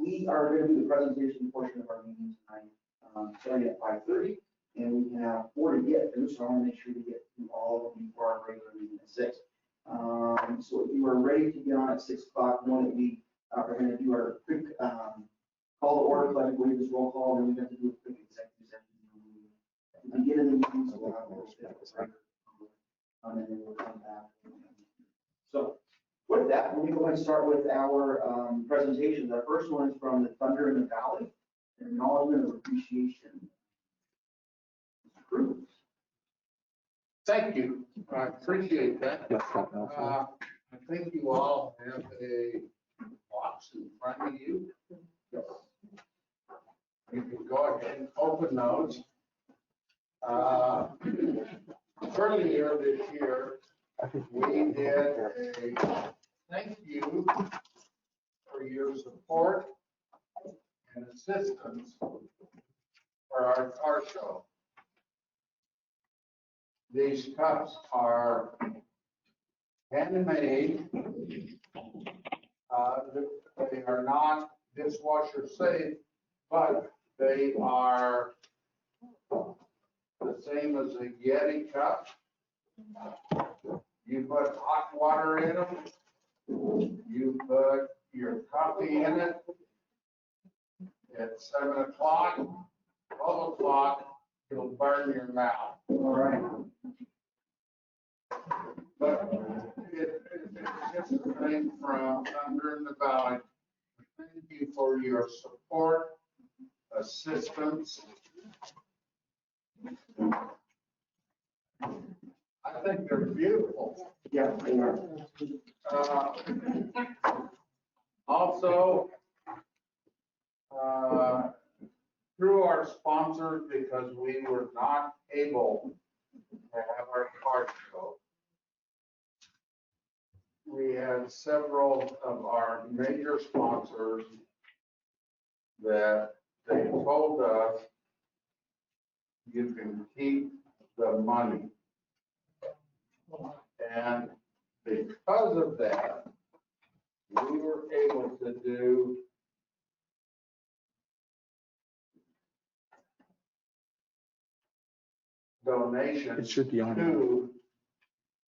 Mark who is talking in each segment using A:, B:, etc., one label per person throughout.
A: we are going to do the presentation portion of our meeting tonight, starting at 5:30, and we have 4 to get through, so I want to make sure to get through all of them before our regular meeting at 6. So if you are ready to get on at 6 o'clock, know that we are going to do our quick call to order, like we just roll call, and then we have to do a quick executive session. At the beginning of the meeting, so we'll have a little bit of a break, and then we'll come back. So with that, we're going to go ahead and start with our presentations. Our first one is from the Thunder in the Valley, an acknowledgement of appreciation. Mr. Cruz.
B: Thank you. I appreciate that. I think you all have a box in front of you. You can go ahead and open those. Earlier this year, we did a thank you for your support and assistance for our car show. These cups are handmade. They are not dishwasher safe, but they are the same as a Yeti cup. You put hot water in them. You put your coffee in it at 7 o'clock, 12 o'clock, it'll burn your mouth.
A: All right.
B: But it's just a thing from Thunder in the Valley. Thank you for your support, assistance. I think they're beautiful.
A: Yeah, they are.
B: Also, through our sponsors, because we were not able to have our car show, we had several of our major sponsors that they told us you can keep the money. And because of that, we were able to do donations
C: It should be on.
B: to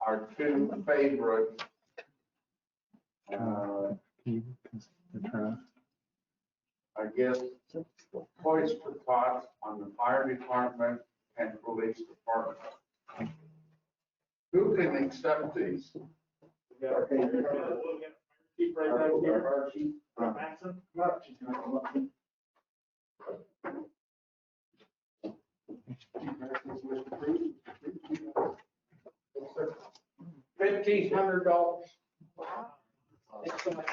B: our 2 favorite I guess, toys for tots on the fire department and police department. Who can accept these?
A: We got our sheet right down here. Our sheet. Maxim.
B: $1,500.
A: Wow. Thanks so much.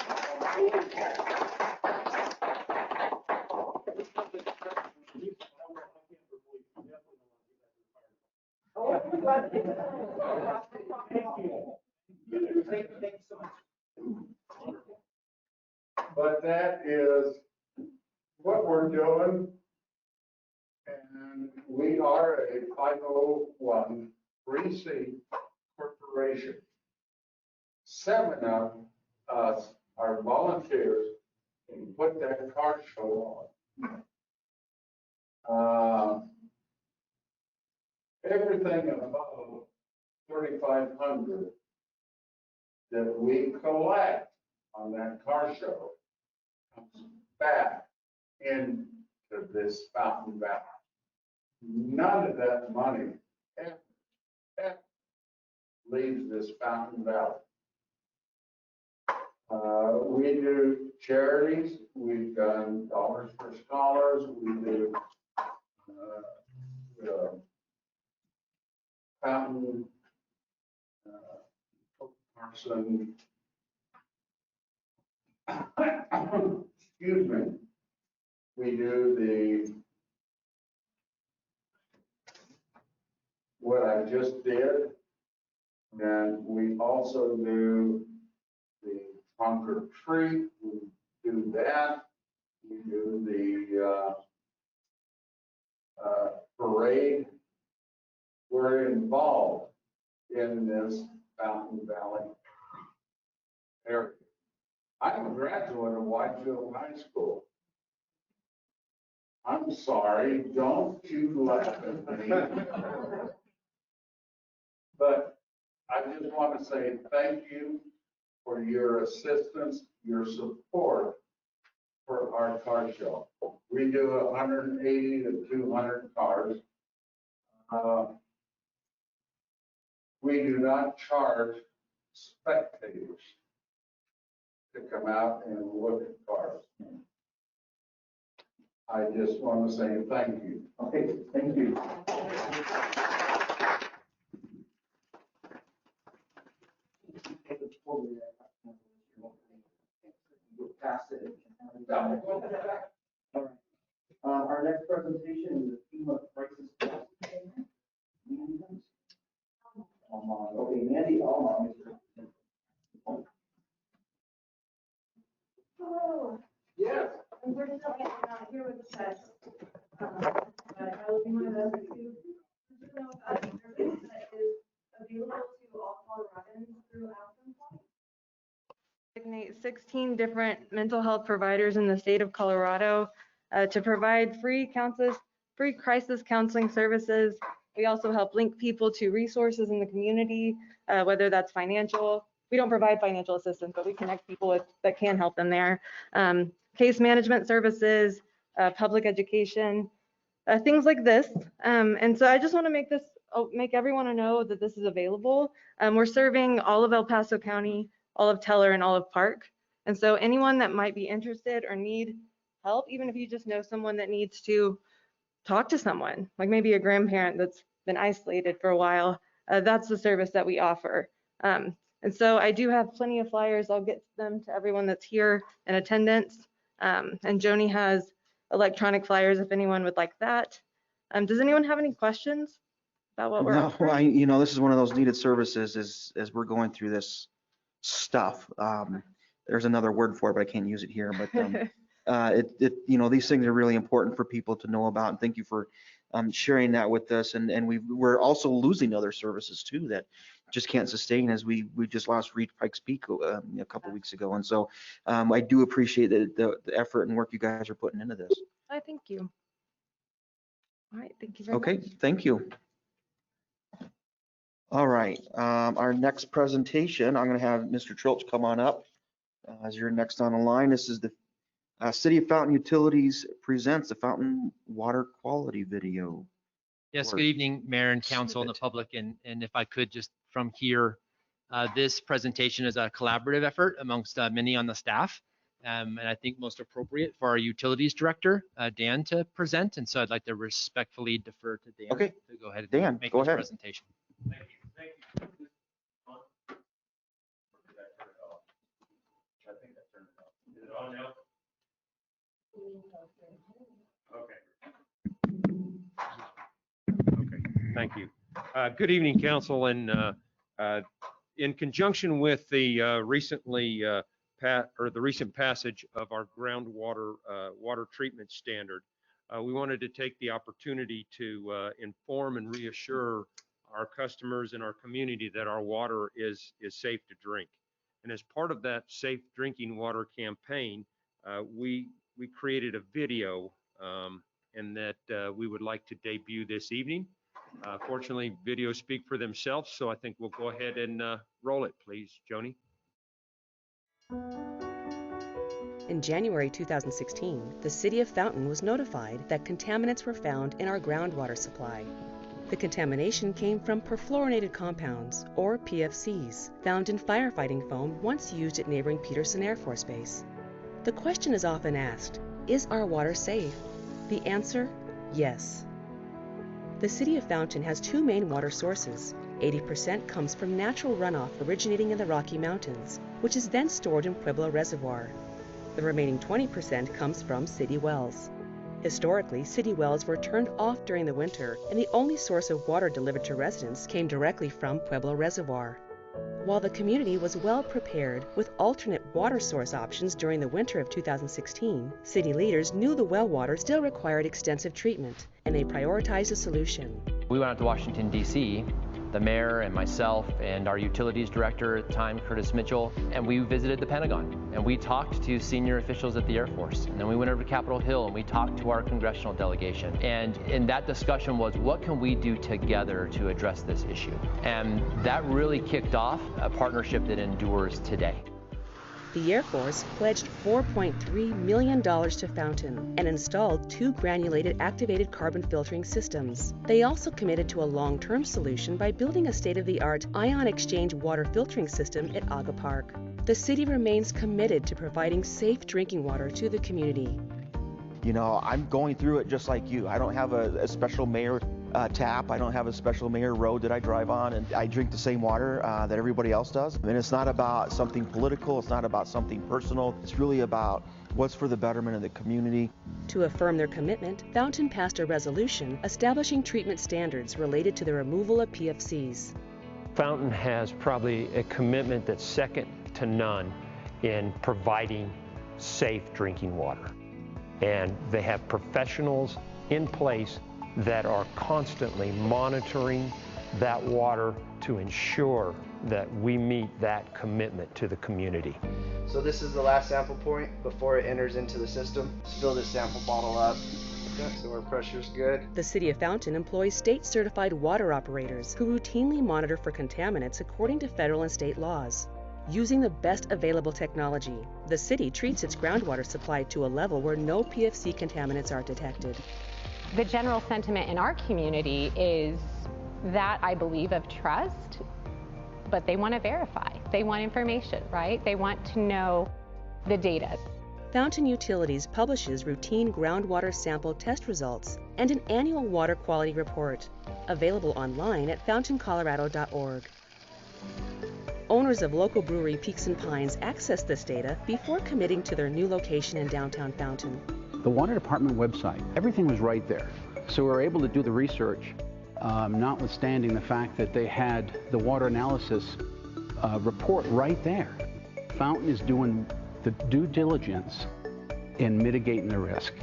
B: But that is what we're doing. And we are a 501(c) corporation. 7 of us are volunteers to put that car show on. Everything above 3,500 that we collect on that car show comes back into this Fountain Valley. None of that money ever leaves this Fountain Valley. We do charities. We've done Dollars for Scholars. We do Fountain Carson. Excuse me. We do what I just did, and we also do the trunk or treat. We do that. We do the parade. We're involved in this Fountain Valley area. I'm a graduate of Whitefield High School. I'm sorry, don't you laugh at me. But I just want to say thank you for your assistance, your support for our car show. We do 180 to 200 cars. We do not charge spectators to come out and look at cars. I just want to say thank you.
A: Okay, thank you. Go past it. All right. Our next presentation is the FEMA crisis. Okay, Mandy Almond is here.
C: Hello.
B: Yes.
C: Unfortunately, I'm not here with the test. But I will be one of those who know about a service that is available to all Coloradans through Outcome Point. Designate 16 different mental health providers in the state of Colorado to provide free crisis counseling services. We also help link people to resources in the community, whether that's financial. We don't provide financial assistance, but we connect people that can help them there. Case management services, public education, things like this. And so I just want to make everyone know that this is available. We're serving all of El Paso County, all of Teller, and all of Park. And so anyone that might be interested or need help, even if you just know someone that needs to talk to someone, like maybe a grandparent that's been isolated for a while, that's the service that we offer. And so I do have plenty of flyers. I'll get them to everyone that's here in attendance. And Joni has electronic flyers if anyone would like that. Does anyone have any questions about what we're offering?
D: This is one of those needed services as we're going through this stuff. There's another word for it, but I can't use it here. But these things are really important for people to know about. And thank you for sharing that with us. And we're also losing other services too that just can't sustain, as we just lost Reed Pikes Peak a couple weeks ago. And so I do appreciate the effort and work you guys are putting into this.
C: I thank you. All right, thank you very much.
D: Okay, thank you. All right, our next presentation, I'm going to have Mr. Trilch come on up as you're next on the line. This is the City of Fountain Utilities presents the Fountain Water Quality Video.
E: Yes, good evening, Mayor and Council and the public. And if I could just from here, this presentation is a collaborative effort amongst many on the staff. And I think most appropriate for our Utilities Director, Dan, to present. And so I'd like to respectfully defer to Dan to go ahead and
D: Dan,
E: make
D: go
E: this
D: ahead.
E: presentation.
B: Thank you. Thank you. I think I turned it off. Is it on now? Okay.
F: Okay, thank you. Good evening, Council, and in conjunction with the the recent passage of our groundwater water treatment standard, we wanted to take the opportunity to inform and reassure our customers and our community that our water is safe to drink. And as part of that safe drinking water campaign, we created a video and that we would like to debut this evening. Fortunately, videos speak for themselves, so I think we'll go ahead and roll it, please, Joni.
G: In January 2016, the City of Fountain was notified that contaminants were found in our groundwater supply. The contamination came from perfluorinated compounds, or PFCs, found in firefighting foam once used at neighboring Peterson Air Force Base. The question is often asked, is our water safe? The answer, yes. The City of Fountain has two main water sources. 80% comes from natural runoff originating in the Rocky Mountains, which is then stored in Pueblo Reservoir. The remaining 20% comes from city wells. Historically, city wells were turned off during the winter, and the only source of water delivered to residents came directly from Pueblo Reservoir. While the community was well prepared with alternate water source options during the winter of 2016, city leaders knew the well water still required extensive treatment, and they prioritized a solution.
H: We went out to Washington, D.C.
E: the mayor and myself and our utilities director at the time, Curtis Mitchell, and we visited the Pentagon and we talked to senior officials at the Air Force. And then we went over to Capitol Hill and we talked to our congressional delegation. And in that discussion was, what can we do together to address this issue? And that really kicked off a partnership that endures today.
G: The Air Force pledged $4.3 million to Fountain and installed 2 granulated activated carbon filtering systems. They also committed to a long-term solution by building a state-of-the-art ion exchange water filtering system at Aga Park. The city remains committed to providing safe drinking water to the community.
D: You know, I'm going through it just like you. I don't have a special mayor tap. I don't have a special mayor road that I drive on, and I drink the same water that everybody else does. And it's not about something political. It's not about something personal. It's really about what's for the betterment of the community.
G: To affirm their commitment, Fountain passed a resolution establishing treatment standards related to the removal of PFCs.
F: Fountain has probably a commitment that's second to none in providing safe drinking water. And they have professionals in place that are constantly monitoring that water to ensure that we meet that commitment to the community.
H: So this is the last sample point before it enters into the system. Fill this sample bottle up. Okay, so our pressure's good.
G: The City of Fountain employs state-certified water operators who routinely monitor for contaminants according to federal and state laws. Using the best available technology, the city treats its groundwater supply to a level where no PFC contaminants are detected.
I: The general sentiment in our community is that, I believe, of trust, but they want to verify. They want information, right? They want to know the data.
G: Fountain Utilities publishes routine groundwater sample test results and an annual water quality report, available online at fountaincolorado.org. Owners of local brewery Peaks and Pines access this data before committing to their new location in downtown Fountain.
J: The Water Department website, everything was right there. So we were able to do the research, notwithstanding the fact that they had the water analysis report right there. Fountain is doing the due diligence in mitigating the risk.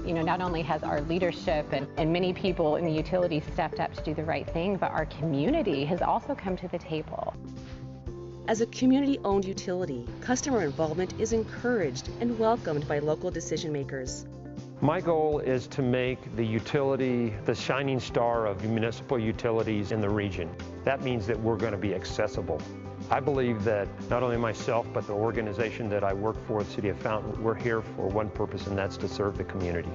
I: You know, not only has our leadership and many people in the utility stepped up to do the right thing, but our community has also come to the table.
G: As a community-owned utility, customer involvement is encouraged and welcomed by local decision makers.
F: My goal is to make the utility the shining star of municipal utilities in the region. That means that we're going to be accessible. I believe that not only myself, but the organization that I work for, the City of Fountain, we're here for one purpose, and that's to serve the community.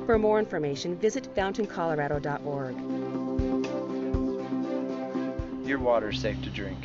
G: For more information, visit fountaincolorado.org.
H: Your water's safe to drink.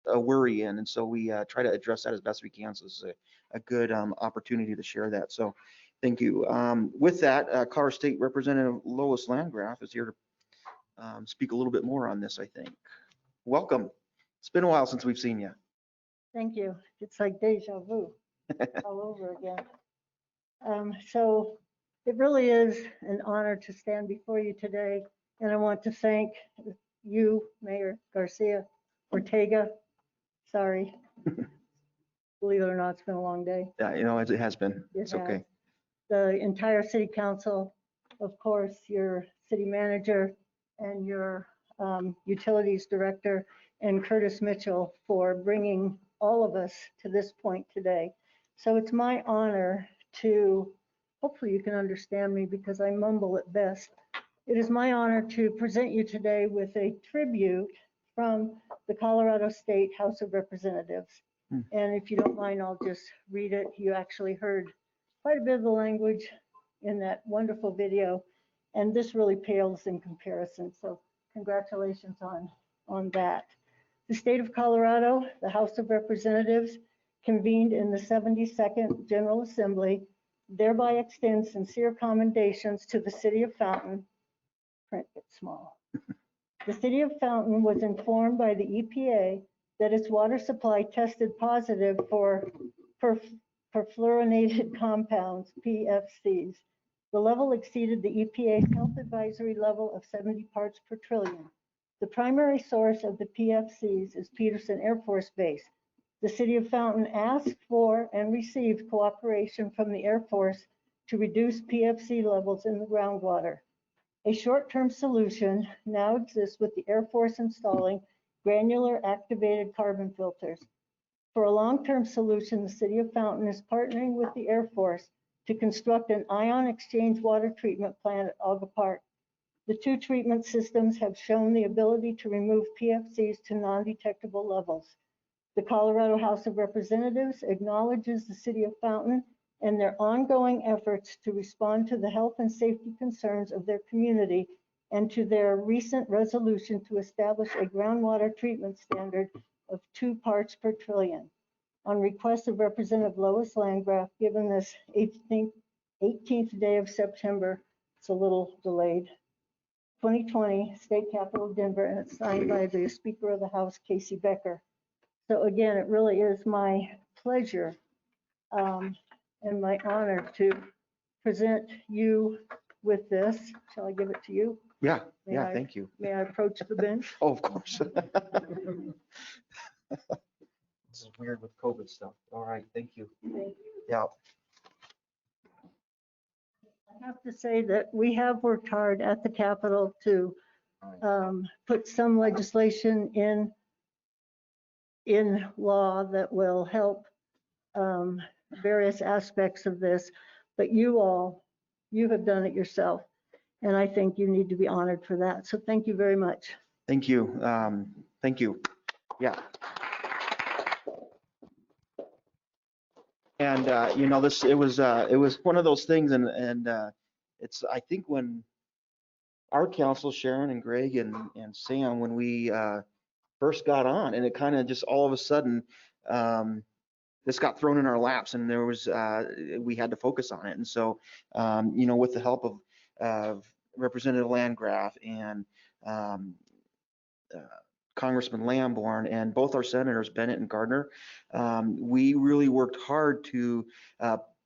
D: A worry in, and so we try to address that as best we can. So it's a good opportunity to share that. So thank you. With that, Colorado State Representative Lois Landgraf is here to speak a little bit more on this, I think. Welcome. It's been a while since we've seen you.
K: Thank you. It's like deja vu all over again. So it really is an honor to stand before you today, and I want to thank you, Mayor Garcia Ortega. Sorry. Believe it or not, it's been a long day.
D: Yeah, you know, as it has been. It's okay.
K: The entire city council, of course, your city manager and your utilities director, and Curtis Mitchell for bringing all of us to this point today. So it's my honor to, hopefully you can understand me because I mumble at best. It is my honor to present you today with a tribute from the Colorado State House of Representatives. And if you don't mind, I'll just read it. You actually heard quite a bit of the language in that wonderful video. And this really pales in comparison. So congratulations on that. The state of Colorado, the House of Representatives, convened in the 72nd General Assembly, thereby extends sincere commendations to the city of Fountain. Print it small. The city of Fountain was informed by the EPA that its water supply tested positive for perfluorinated compounds, PFCs. The level exceeded the EPA's health advisory level of 70 parts per trillion. The primary source of the PFCs is Peterson Air Force Base. The city of Fountain asked for and received cooperation from the Air Force to reduce PFC levels in the groundwater. A short-term solution now exists with the Air Force installing granular activated carbon filters. For a long-term solution, the city of Fountain is partnering with the Air Force to construct an ion exchange water treatment plant at Auga Park. The two treatment systems have shown the ability to remove PFCs to non-detectable levels. The Colorado House of Representatives acknowledges the city of Fountain and their ongoing efforts to respond to the health and safety concerns of their community and to their recent resolution to establish a groundwater treatment standard of 2 parts per trillion. On request of Representative Lois Landgraf, given this 18th day of September, it's a little delayed, 2020, State Capitol, Denver, and it's signed by the Speaker of the House, Casey Becker. So again, it really is my pleasure and my honor to present you with this. Shall I give it to you?
D: Yeah,
K: May I-
D: thank you.
K: May I approach the bench?
D: Oh, of course. This is weird with COVID stuff. All right, thank you.
K: Thank you.
D: Yeah.
K: I have to say that we have worked hard at the Capitol to put some legislation in law that will help various aspects of this, but you have done it yourself, and I think you need to be honored for that. So thank you very much.
D: Thank you. Thank you. Yeah. And you know, it was one of those things, and it's, I think when our council, Sharon and Greg and Sam, when we first got on, and it kind of just all of a sudden this got thrown in our laps, and there was we had to focus on it. And so you know, with the help of Representative Landgraf and Congressman Lamborn and both our senators, Bennett and Gardner, we really worked hard to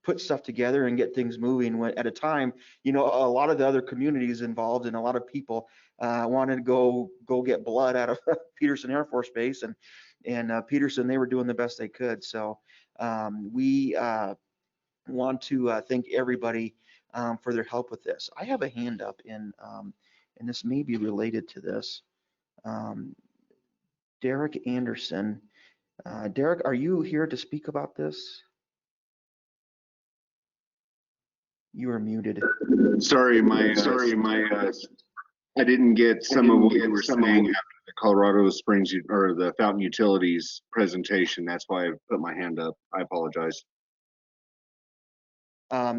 D: put stuff together and get things moving at a time. You know, a lot of the other communities involved and a lot of people wanted to go get blood out of Peterson Air Force Base, and Peterson, they were doing the best they could. So we want to thank everybody for their help with this. I have a hand up and this may be related to this. Derek Anderson. Derek, are you here to speak about this? You are muted.
L: Sorry, I didn't get some of what you were saying after the Colorado Springs or the Fountain Utilities presentation. That's why I put my hand up. I apologize.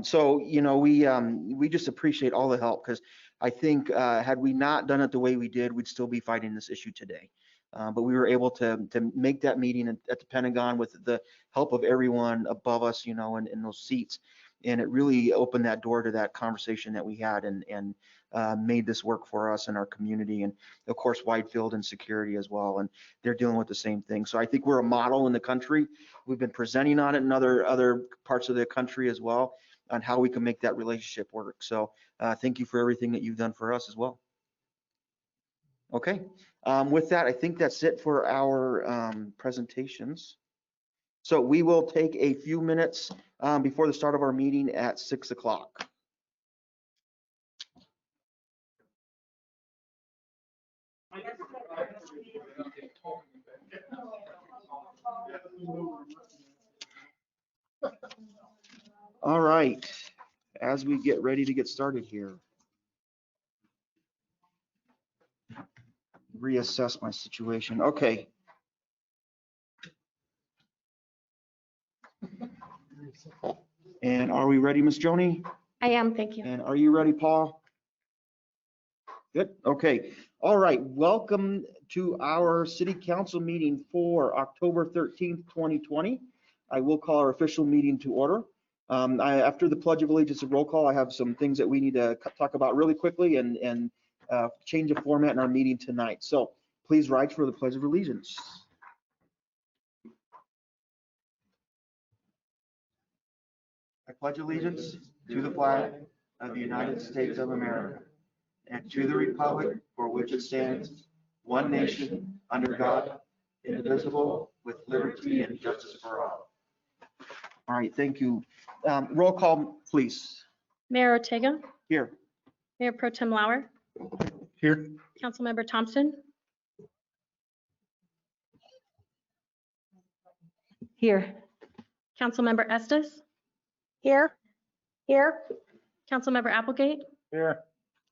D: So, you know, we just appreciate all the help, because I think had we not done it the way we did, we'd still be fighting this issue today. But we were able to make that meeting at the Pentagon with the help of everyone above us, you know, in those seats. And it really opened that door to that conversation that we had, and made this work for us and our community, and of course Whitefield and security as well. And they're dealing with the same thing. So I think we're a model in the country. We've been presenting on it in other parts of the country as well, on how we can make that relationship work. So thank you for everything that you've done for us as well. Okay, with that, I think that's it for our presentations. So we will take a few minutes before the start of our meeting at 6 o'clock. All right, as we get ready to get started here, reassess my situation. Okay. And are we ready, Miss Joni?
M: I am, thank you.
D: And are you ready, Paul? Good, okay. All right, welcome to our city council meeting for October 13th, 2020. I will call our official meeting to order. After the Pledge of Allegiance and roll call, I have some things that we need to talk about really quickly and change the format in our meeting tonight. So please rise for the Pledge of Allegiance. I pledge allegiance to the flag of the United States of America and to the republic for which it stands, one nation, under God, indivisible, with liberty and justice for all. All right, thank you. Roll call, please.
M: Mayor Ortega,
D: Here.
M: Mayor Pro Tem Lauer,
D: Here.
M: Councilmember Thompson,
K: Here.
M: Councilmember Estes,
K: Here. Here.
M: Councilmember Applegate,
D: Here.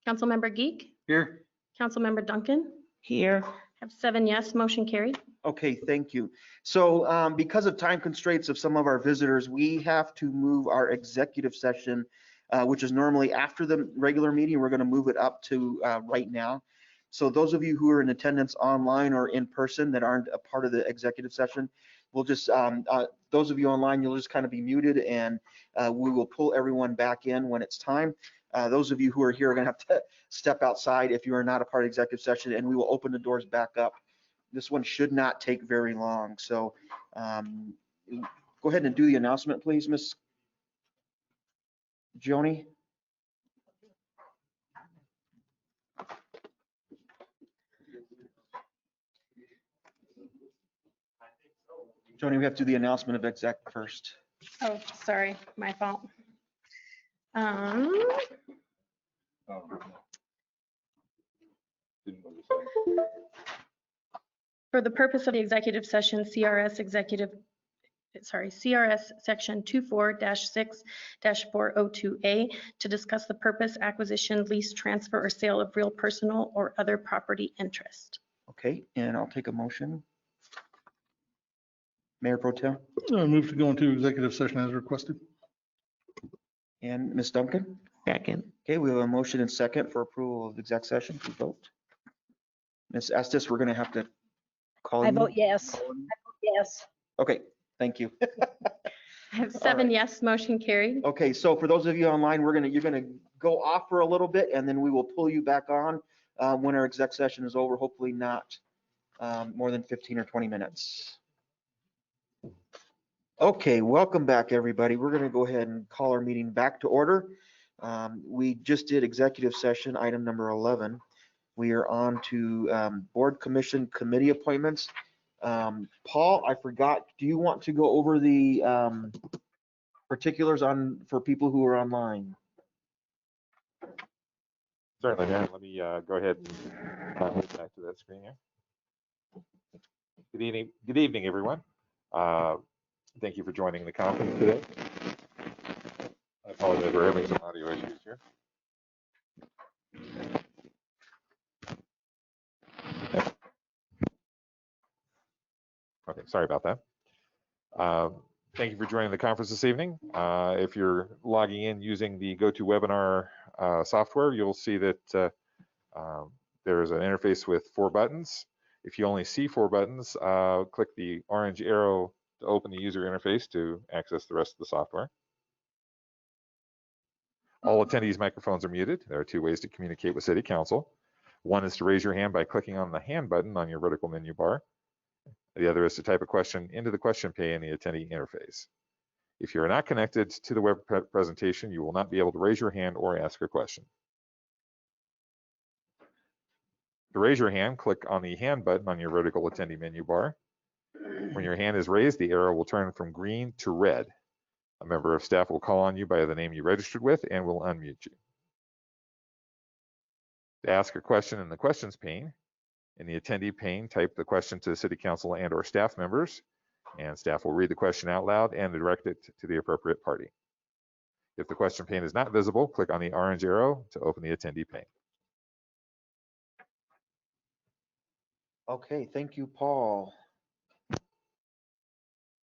M: Councilmember Geek,
D: Here.
M: Councilmember Duncan.
K: Here.
M: Have 7 yes, motion carried.
D: Okay, thank you. So because of time constraints of some of our visitors, we have to move our executive session, which is normally after the regular meeting. We're going to move it up to right now. So those of you who are in attendance online or in person that aren't a part of the executive session, we'll just, those of you online, you'll just kind of be muted and we will pull everyone back in when it's time. Those of you who are here are going to have to step outside if you are not a part of the executive session, and we will open the doors back up. This one should not take very long. So go ahead and do the announcement, please, Miss Joni. Joni, we have to do the announcement of exec first.
M: Oh, sorry, my fault. For the purpose of the executive session, CRS section 24-6-402A, to discuss the purpose, acquisition, lease, transfer, or sale of real personal or other property interest.
D: Okay, and I'll take a motion. Mayor Pro Tem.
N: Move to go into executive session as requested.
D: And Ms. Duncan?
K: Second.
D: Okay, we have a motion and second for approval of the exec session. Please vote. Ms. Estes, we're going to have to call you.
K: I vote yes. I vote yes.
D: Okay, thank you.
M: I have 7 yes, motion carried.
D: Okay, so for those of you online, you're gonna go off for a little bit, and then we will pull you back on when our exec session is over. Hopefully not more than 15 or 20 minutes. Okay, welcome back, everybody. We're gonna go ahead and call our meeting back to order. We just did executive session, item number 11. We are on to board, commission, committee appointments. Paul, I forgot, do you want to go over the particulars for people who are online?
O: Certainly, Mayor. Let me go ahead and move back to that screen here. Good evening, everyone. Thank you for joining the conference today. I apologize, we're having some audio issues here. Okay, sorry about that. Thank you for joining the conference this evening. If you're logging in using the GoToWebinar software, you'll see that there is an interface with 4 buttons. If you only see 4 buttons, click the orange arrow to open the user interface to access the rest of the software. All attendees' microphones are muted. There are 2 ways to communicate with City Council. One is to raise your hand by clicking on the hand button on your vertical menu bar. The other is to type a question into the question pane in the attendee interface. If you are not connected to the web presentation, you will not be able to raise your hand or ask a question. To raise your hand, click on the hand button on your vertical attendee menu bar. When your hand is raised, the arrow will turn from green to red. A member of staff will call on you by the name you registered with and will unmute you. To ask a question in the questions pane, in the attendee pane, type the question to the City Council and or staff members, and staff will read the question out loud and direct it to the appropriate party. If the question pane is not visible, click on the orange arrow to open the attendee pane.
D: Okay, thank you, Paul.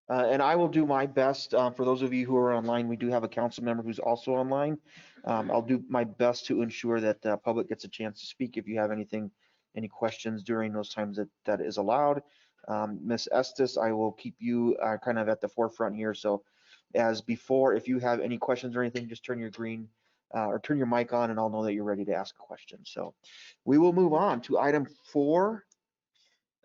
D: And I will do my best. For those of you who are online, we do have a council member who's also online. I'll do my best to ensure that the public gets a chance to speak if you have anything, any questions during those times that is allowed. Ms. Estes, I will keep you kind of at the forefront here. So as before, if you have any questions or anything, just turn your green or turn your mic on and I'll know that you're ready to ask a question. So we will move on to item 4.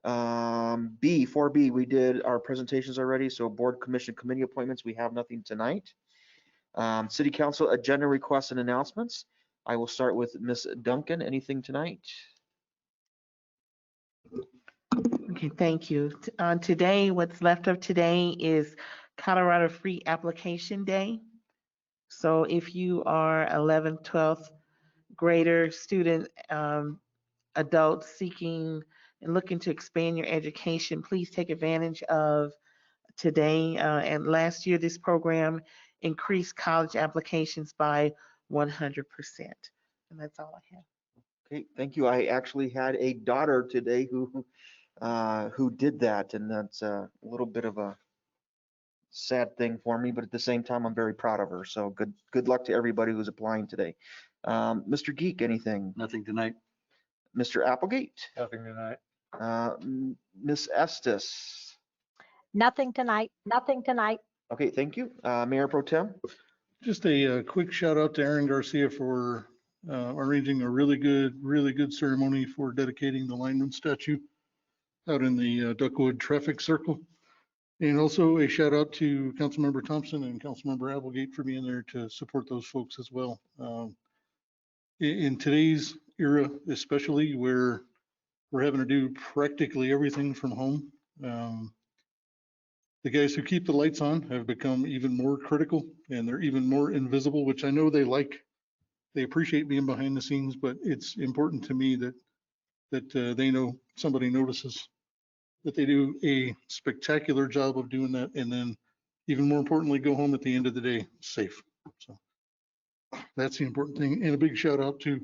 D: 4B, we did our presentations already. So board, commission, committee appointments, we have nothing tonight. City council agenda requests and announcements. I will start with Ms. Duncan. Anything tonight?
P: Okay, thank you. Today, what's left of today is Colorado Free Application Day. So if you are 11th, 12th grader, student, adult seeking and looking to expand your education, please take advantage of today. And last year, this program increased college applications by 100%. And that's all I have.
D: Okay, thank you. I actually had a daughter today who did that, and that's a little bit of a sad thing for me, but at the same time, I'm very proud of her. So good luck to everybody who's applying today. Mr. Geek, anything?
N: Nothing tonight.
D: Mr. Applegate?
N: Nothing tonight.
D: Miss Estes?
Q: Nothing tonight. Nothing tonight.
D: Okay, thank you. Mayor Pro Tem?
N: Just a quick shout out to Aaron Garcia for arranging a really good ceremony for dedicating the lineman statue out in the Duckwood Traffic Circle. And also a shout out to Councilmember Thompson and Councilmember Applegate for being there to support those folks as well. In today's era, especially where we're having to do practically everything from home, the guys who keep the lights on have become even more critical and they're even more invisible, which I know they appreciate being behind the scenes, but it's important to me that they know somebody notices that they do a spectacular job of doing that. And then even more importantly, go home at the end of the day safe. So that's the important thing. And a big shout out to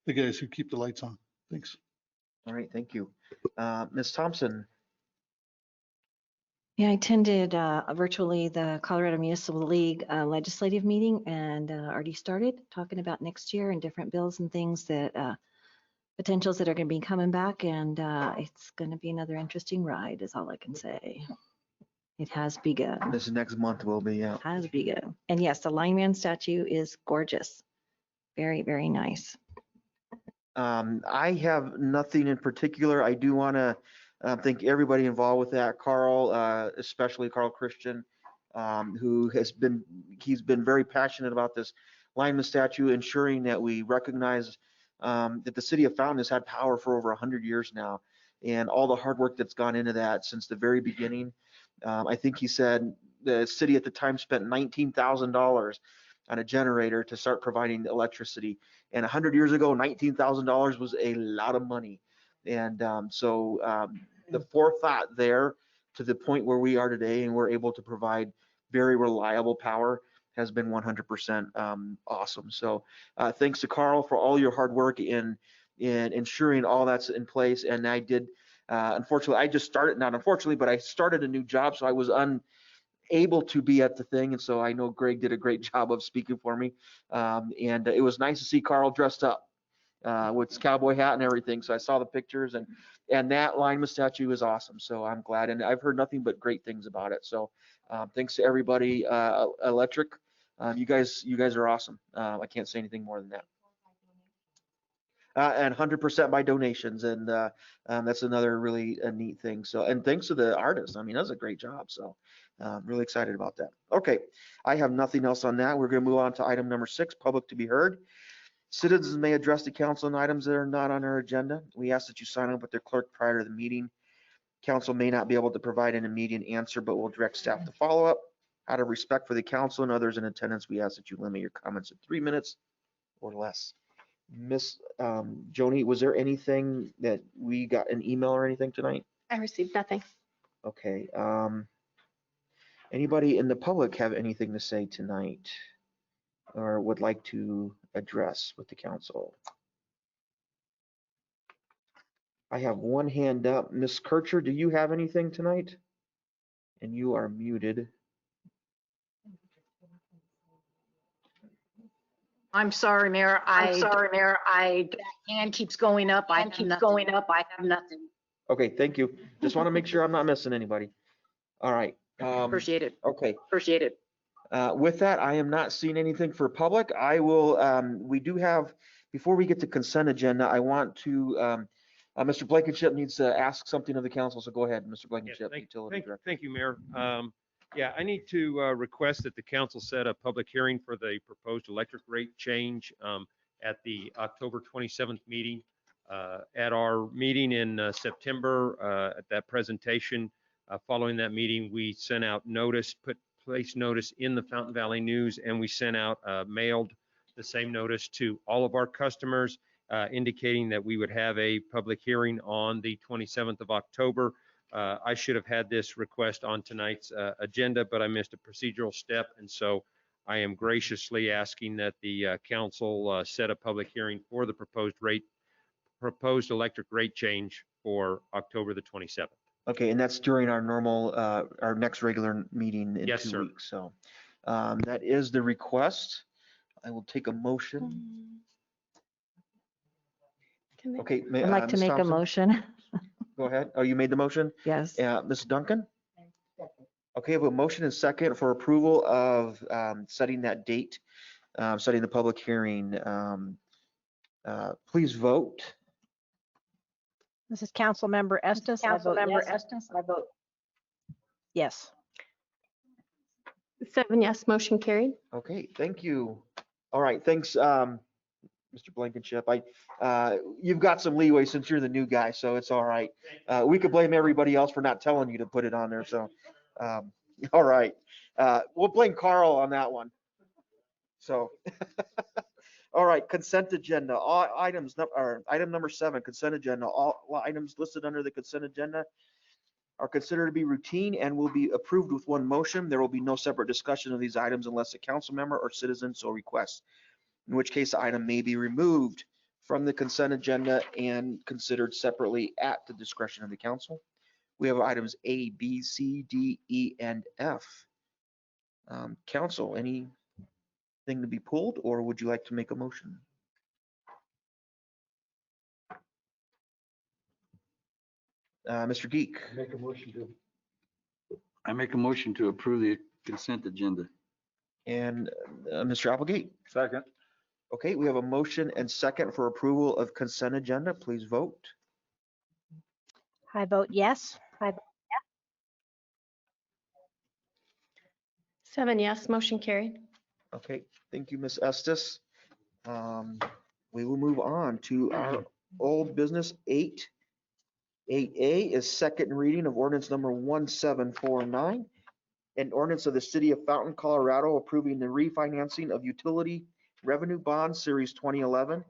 N: the guys who keep the lights on. Thanks.
D: All right, thank you. Ms. Thompson?
R: Yeah, I attended virtually the Colorado Municipal League legislative meeting and already started talking about next year and different bills and things that potentials that are going to be coming back. And it's going to be another interesting ride is all I can say. It has begun.
D: This next month will be out.
R: Has begun. And yes, the lineman statue is gorgeous. Very, very nice.
D: I have nothing in particular. I do want to thank everybody involved with that. Carl, especially Carl Christian, who he's been very passionate about this lineman statue, ensuring that we recognize that the city of Fountain has had power for over 100 years now, and all the hard work that's gone into that since the very beginning. I think he said the city at the time spent $19,000 on a generator to start providing electricity. And 100 years ago, $19,000 was a lot of money. And the forethought there to the point where we are today and we're able to provide very reliable power has been 100% awesome. So thanks to Carl for all your hard work in ensuring all that's in place. And I did, unfortunately, I just started, not unfortunately, but I started a new job. So I was unable to be at the thing. And so I know Greg did a great job of speaking for me. And it was nice to see Carl dressed up with his cowboy hat and everything. So I saw the pictures and that lineman statue is awesome. So I'm glad. And I've heard nothing but great things about it. So thanks to everybody, Electric. You guys are awesome. I can't say anything more than that. And 100% by donations. And that's another really neat thing. So, and thanks to the artist. I mean, that's a great job. So really excited about that. Okay. I have nothing else on that. We're going to move on to item number 6, public to be heard. Citizens may address the council on items that are not on our agenda. We ask that you sign up with their clerk prior to the meeting. Council may not be able to provide an immediate answer, but will direct staff to follow up. Out of respect for the council and others in attendance, we ask that you limit your comments to 3 minutes or less. Miss Joni, was there anything that we got an email or anything tonight?
M: I received nothing.
D: Okay. Anybody in the public have anything to say tonight or would like to address with the council? I have one hand up. Miss Kircher, do you have anything tonight? And you are muted.
Q: I'm sorry, Mayor. That hand keeps going up. I have nothing.
D: Okay, thank you. Just want to make sure I'm not missing anybody. All right.
Q: Appreciate it.
D: Okay.
Q: Appreciate it.
D: With that, I am not seeing anything for public. I will, we do have, before we get to consent agenda, I want to, Mr. Blankenship needs to ask something of the council, so go ahead, Mr. Blankenship, Utility Director.
F: Thank you, Mayor. Yeah, I need to request that the council set a public hearing for the proposed electric rate change at the October 27th meeting. At our meeting in September, at that presentation, following that meeting, we sent out notice, placed notice in the Fountain Valley News, and we sent out, mailed the same notice to all of our customers, indicating that we would have a public hearing on the 27th of October. I should have had this request on tonight's agenda, but I missed a procedural step. And so I am graciously asking that the council set a public hearing for the proposed electric rate change for October the 27th.
D: Okay, and that's during our normal, our next regular meeting in
F: Yes,
D: 2
F: sir.
D: weeks. So that is the request. I will take a motion. Okay.
R: I'd like to
D: Ms.
R: make a
D: Thompson,
R: motion.
D: Go ahead. Oh, you made the motion?
R: Yes.
D: Ms. Duncan? Okay, I have a motion and second for approval of setting that date, setting the public hearing. Please vote.
Q: This is Councilmember Estes. I vote yes.
M: 7 yes, motion carried.
D: Okay, thank you. All right, thanks, Mr. Blankenship. You've got some leeway since you're the new guy, so it's all right. We could blame everybody else for not telling you to put it on there, so, all right. We'll blame Carl on that one. So, all right, consent agenda, all items, item number 7, consent agenda, all items listed under the consent agenda are considered to be routine and will be approved with one motion. There will be no separate discussion of these items unless a council member or citizen so requests, in which case the item may be removed from the consent agenda and considered separately at the discretion of the council. We have items A, B, C, D, E, and F. Council, anything to be pulled, or would you like to make a motion? Mr. Geek.
S: I make a motion to approve the consent agenda.
D: And Mr. Applegate.
S: Second.
D: Okay, we have a motion and second for approval of consent agenda. Please vote.
Q: I vote yes.
M: 7 yes, motion carried.
D: Okay, thank you, Ms. Estes. We will move on to our old business 8. 8A is second reading of ordinance number 1749, an ordinance of the city of Fountain, Colorado, approving the refinancing of utility revenue bond series 2011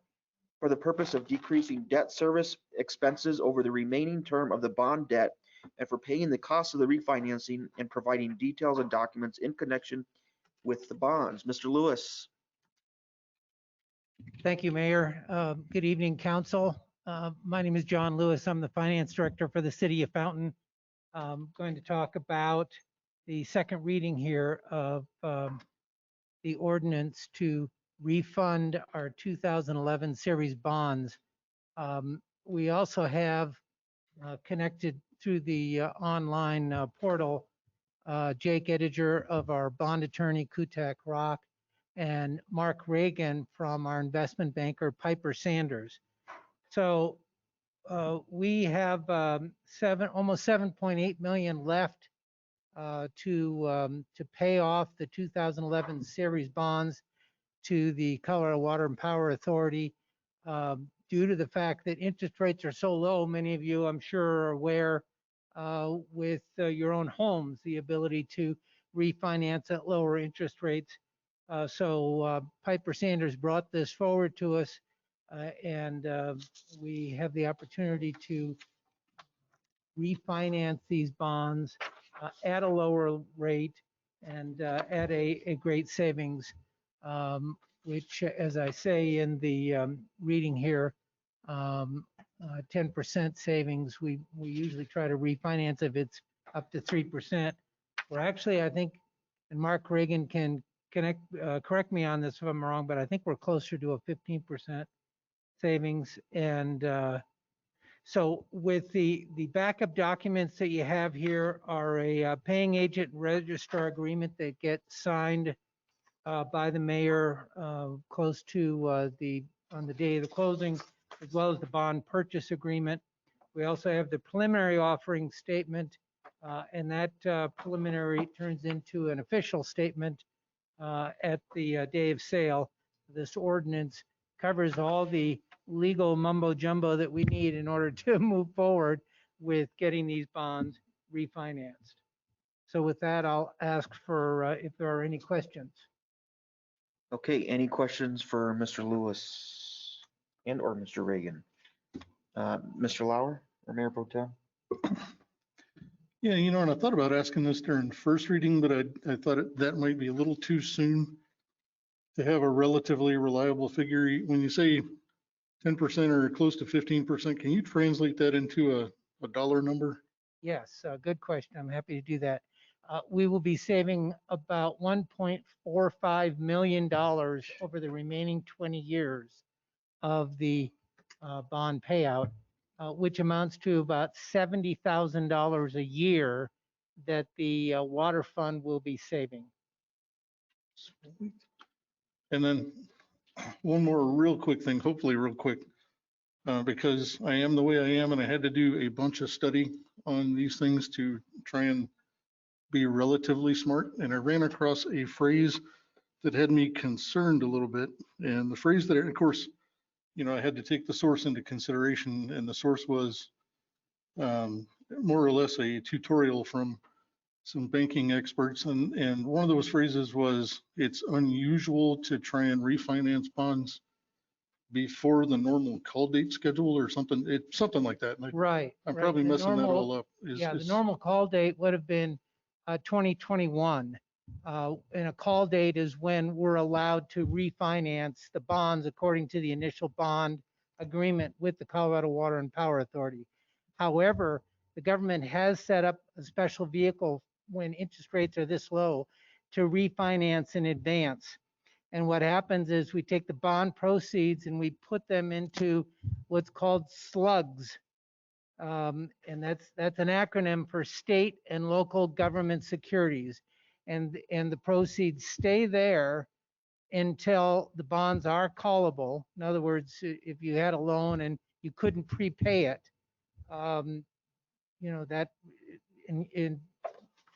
D: for the purpose of decreasing debt service expenses over the remaining term of the bond debt and for paying the cost of the refinancing and providing details and documents in connection with the bonds. Mr. Lewis.
T: Thank you, Mayor. Good evening, Council. My name is John Lewis. I'm the Finance Director for the City of Fountain. I'm going to talk about the second reading here of the ordinance to refund our 2011 series bonds. We also have connected through the online portal Jake Ediger of our bond attorney, Kutak Rock, and Mark Reagan from our investment banker, Piper Sanders. So we have almost 7.8 million left to pay off the 2011 series bonds to the Colorado Water and Power Authority. Due to the fact that interest rates are so low, many of you, I'm sure, are aware with your own homes, the ability to refinance at lower interest rates. So Piper Sanders brought this forward to us, and we have the opportunity to refinance these bonds at a lower rate and at a great savings, which, as I say in the reading here, 10% savings. We usually try to refinance if it's up to 3%. we're actually, I think, and Mark Reagan can correct me on this if I'm wrong, but I think we're closer to a 15% savings. And so with the backup documents that you have here are a paying agent registrar agreement that gets signed by the mayor close to on the day of the closing, as well as the bond purchase agreement. We also have the preliminary offering statement, and that preliminary turns into an official statement at the day of sale. This ordinance covers all the legal mumbo jumbo that we need in order to move forward with getting these bonds refinanced. So with that, I'll ask for if there are any questions.
D: Okay, any questions for Mr. Lewis and or Mr. Reagan? Mr. Lauer or Mayor Pro Tem?
N: Yeah, you know, and I thought about asking this during first reading, but I thought that might be a little too soon to have a relatively reliable figure. When you say 10% or close to 15%, can you translate that into a dollar number?
T: Yes, good question. I'm happy to do that. We will be saving about $1.45 million over the remaining 20 years of the bond payout, which amounts to about $70,000 a year that the water fund will be saving.
N: Sweet. And then one more real quick thing, hopefully real quick, because I am the way I am and I had to do a bunch of study on these things to try and be relatively smart. And I ran across a phrase that had me concerned a little bit. And the phrase that, of course, you know, I had to take the source into consideration, and the source was more or less a tutorial from some banking experts. And one of those phrases was, it's unusual to try and refinance bonds before the normal call date schedule or something. Something like that.
T: Right.
N: I'm probably messing that all up.
T: The normal call date would have been 2021. And a call date is when we're allowed to refinance the bonds according to the initial bond agreement with the Colorado Water and Power Authority. However, the government has set up a special vehicle when interest rates are this low to refinance in advance. And what happens is we take the bond proceeds and we put them into what's called slugs. And that's an acronym for state and local government securities. And the proceeds stay there until the bonds are callable. In other words, if you had a loan and you couldn't prepay it, you know, that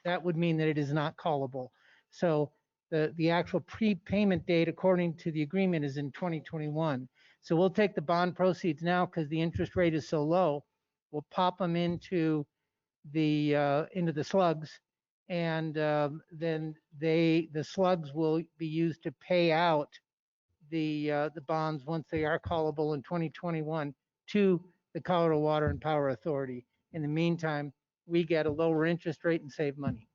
T: that would mean that it is not callable. So the actual prepayment date, according to the agreement, is in 2021. So we'll take the bond proceeds now because the interest rate is so low. We'll pop them into the slugs, and then the slugs will be used to pay out the bonds once they are callable in 2021 to the Colorado Water and Power Authority. In the meantime, we get a lower interest rate and save money.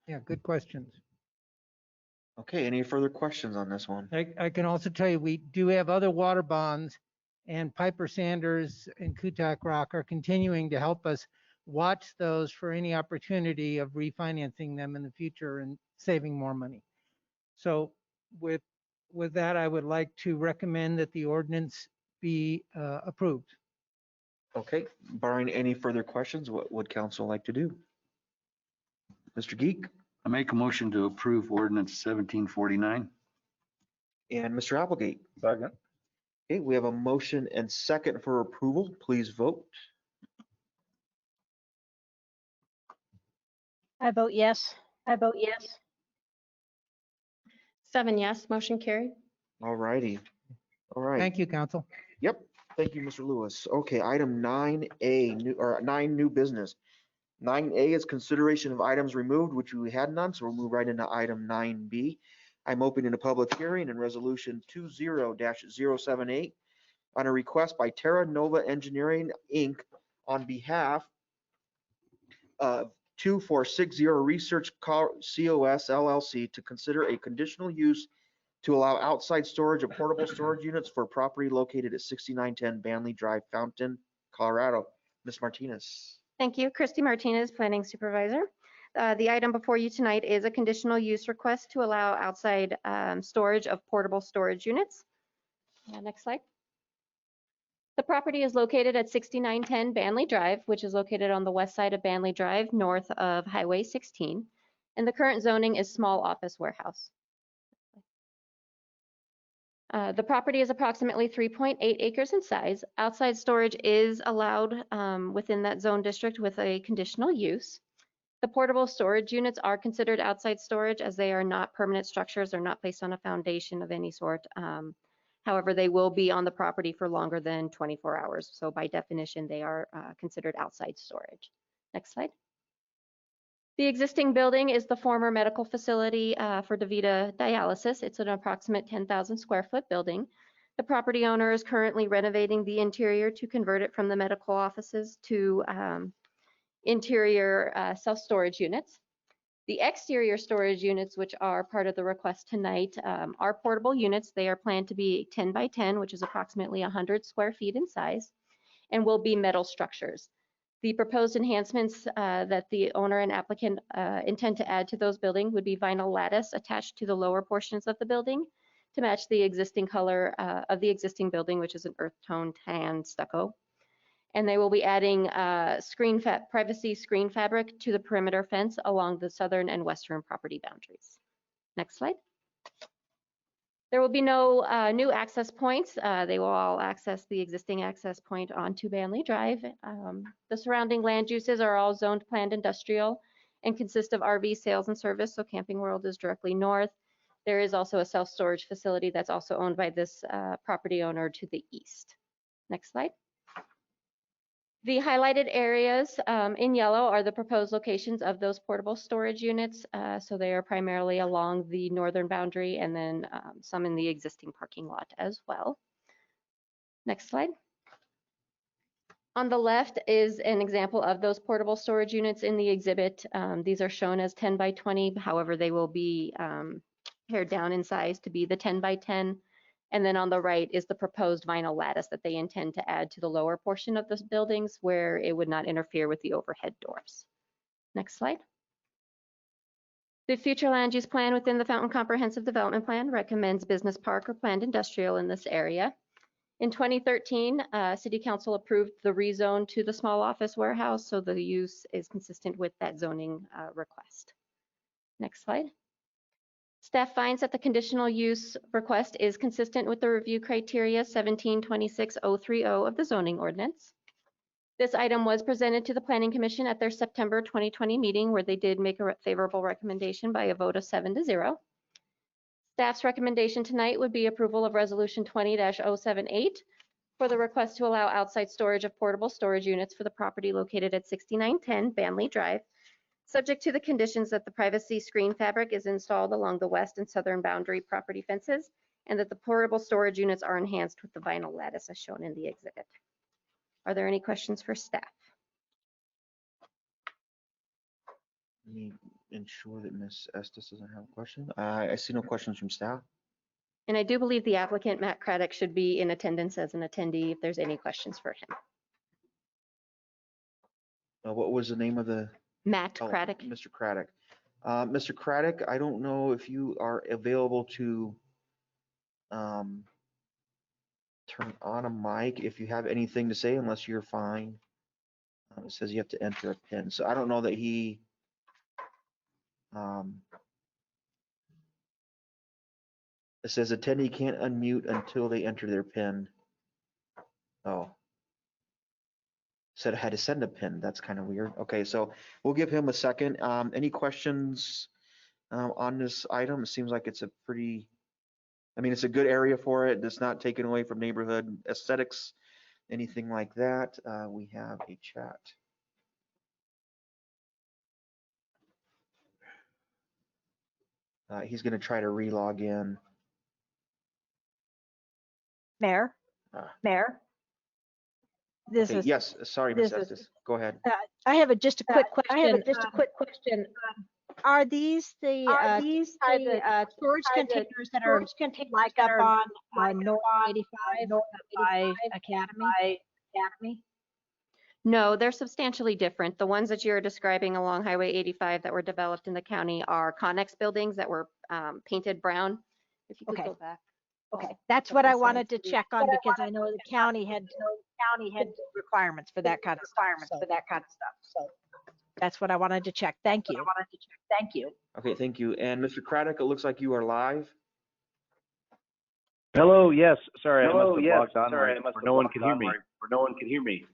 T: Yeah, good questions.
D: Okay, any further questions on this one?
T: I can also tell you, we do have other water bonds, and Piper Sanders and Kutak Rock are continuing to help us watch those for any opportunity of refinancing them in the future and saving more money. So with that, I would like to recommend that the ordinance be approved.
D: Okay, barring any further questions, what would council like to do? Mr. Geek?
S: I make a motion to approve ordinance 1749.
D: And Mr. Applegate?
S: Second.
D: Okay, we have a motion and second for approval. Please vote.
M: I vote yes. I vote yes. 7 yes, motion carried.
D: All righty. All right.
T: Thank you, council.
D: Yep. Thank you, Mr. Lewis. Okay, item 9A, 9 new business. 9A is consideration of items removed, which we had none, so we'll move right into item 9B. I'm opening a public hearing in resolution 20-078 on a request by Terra Nova Engineering, Inc. on behalf of 2460 Research COS LLC to consider a conditional use to allow outside storage of portable storage units for property located at 6910 Banley Drive, Fountain, Colorado. Ms. Martinez.
U: Thank you. Christy Martinez, Planning Supervisor. The item before you tonight is a conditional use request to allow outside storage of portable storage units. Next slide. The property is located at 6910 Banley Drive, which is located on the west side of Banley Drive, north of Highway 16. And the current zoning is small office warehouse. The property is approximately 3.8 acres in size. Outside storage is allowed within that zone district with a conditional use. The portable storage units are considered outside storage as they are not permanent structures or not placed on a foundation of any sort. However, they will be on the property for longer than 24 hours. So by definition, they are considered outside storage. Next slide. The existing building is the former medical facility for DaVita Dialysis. It's an approximate 10,000 square foot building. The property owner is currently renovating the interior to convert it from the medical offices to interior self-storage units. The exterior storage units, which are part of the request tonight, are portable units. They are planned to be 10 by 10, which is approximately 100 square feet in size, and will be metal structures. The proposed enhancements that the owner and applicant intend to add to those buildings would be vinyl lattice attached to the lower portions of the building to match the existing color of the existing building, which is an earth tone tan stucco. And they will be adding privacy screen fabric to the perimeter fence along the southern and western property boundaries. Next slide. There will be no new access points. They will all access the existing access point onto Banley Drive. The surrounding land uses are all zoned planned industrial and consist of RV sales and service, so Camping World is directly north. There is also a self-storage facility that's also owned by this property owner to the east. Next slide. The highlighted areas in yellow are the proposed locations of those portable storage units. So they are primarily along the northern boundary and then some in the existing parking lot as well. Next slide. On the left is an example of those portable storage units in the exhibit. These are shown as 10 by 20. However, they will be pared down in size to be the 10 by 10. And then on the right is the proposed vinyl lattice that they intend to add to the lower portion of the buildings where it would not interfere with the overhead doors. Next slide. The future land use plan within the Fountain Comprehensive Development Plan recommends business park or planned industrial in this area. In 2013, City Council approved the rezone to the small office warehouse, so the use is consistent with that zoning request. Next slide. Staff finds that the conditional use request is consistent with the review criteria 1726.030 of the zoning ordinance. This item was presented to the Planning Commission at their September 2020 meeting where they did make a favorable recommendation by a vote of 7-0. Staff's recommendation tonight would be approval of Resolution 20-078 for the request to allow outside storage of portable storage units for the property located at 6910 Banley Drive, subject to the conditions that the privacy screen fabric is installed along the west and southern boundary property fences, and that the portable storage units are enhanced with the vinyl lattice as shown in the exhibit. Are there any questions for staff?
D: Let me ensure that Ms. Estes doesn't have a question. I see no questions from staff.
U: And I do believe the applicant, Matt Craddock, should be in attendance as an attendee if there's any questions for him.
D: What was the name of the?
U: Matt Craddock.
D: Mr. Craddock. Mr. Craddock, I don't know if you are available to turn on a mic if you have anything to say, unless you're fine. It says you have to enter a PIN. So I don't know that he it says attendee can't unmute until they enter their PIN. Oh. Said I had to send a PIN. That's kind of weird. Okay, so we'll give him a second. Any questions on this item? It seems like it's a pretty, I mean, it's a good area for it. It's not taken away from neighborhood aesthetics, anything like that. We have a chat. He's going to try to re-log in.
V: Mayor? This
D: Okay,
V: is,
D: yes, sorry, Ms. Estes. Go ahead.
V: I have just a quick question. Are these the storage containers that are like up on North 85 by Academy?
U: No, they're substantially different. The ones that you're describing along Highway 85 that were developed in the county are Connex buildings that were painted brown. If you could
V: Okay.
U: go back.
V: Okay, that's what I wanted to check on because I know the county had requirements for that kind of stuff. So that's what I wanted to check. Thank you.
D: Okay, thank you. And Mr. Craddock, it looks like you are live.
A: Hello, yes, sorry, I must
D: Hello,
A: have
D: yes,
A: logged on
D: sorry,
A: right,
D: I must
A: or
D: have
A: no one
D: logged
A: can hear
D: on
A: me.
D: right, or no one can hear me.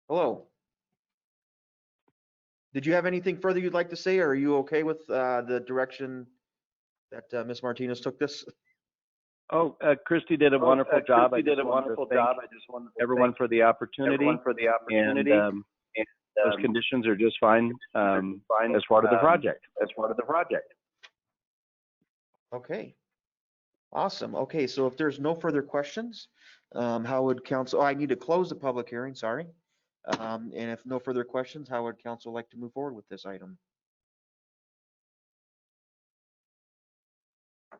D: Hello. Did you have anything further you'd like to say, or are you okay with the direction that Ms. Martinez took this?
A: Oh, Christy did a wonderful job. I
D: Christy did
A: just
D: a
A: wanted to
D: wonderful
A: thank
D: job. I just wanted to
A: everyone
D: thank
A: for the opportunity.
D: everyone for the opportunity.
A: And those conditions are just fine as part of the project.
D: As part of the project. Okay. Awesome. Okay, so if there's no further questions, how would council, I need to close the public hearing, sorry. And if no further questions, how would council like to move forward with this item?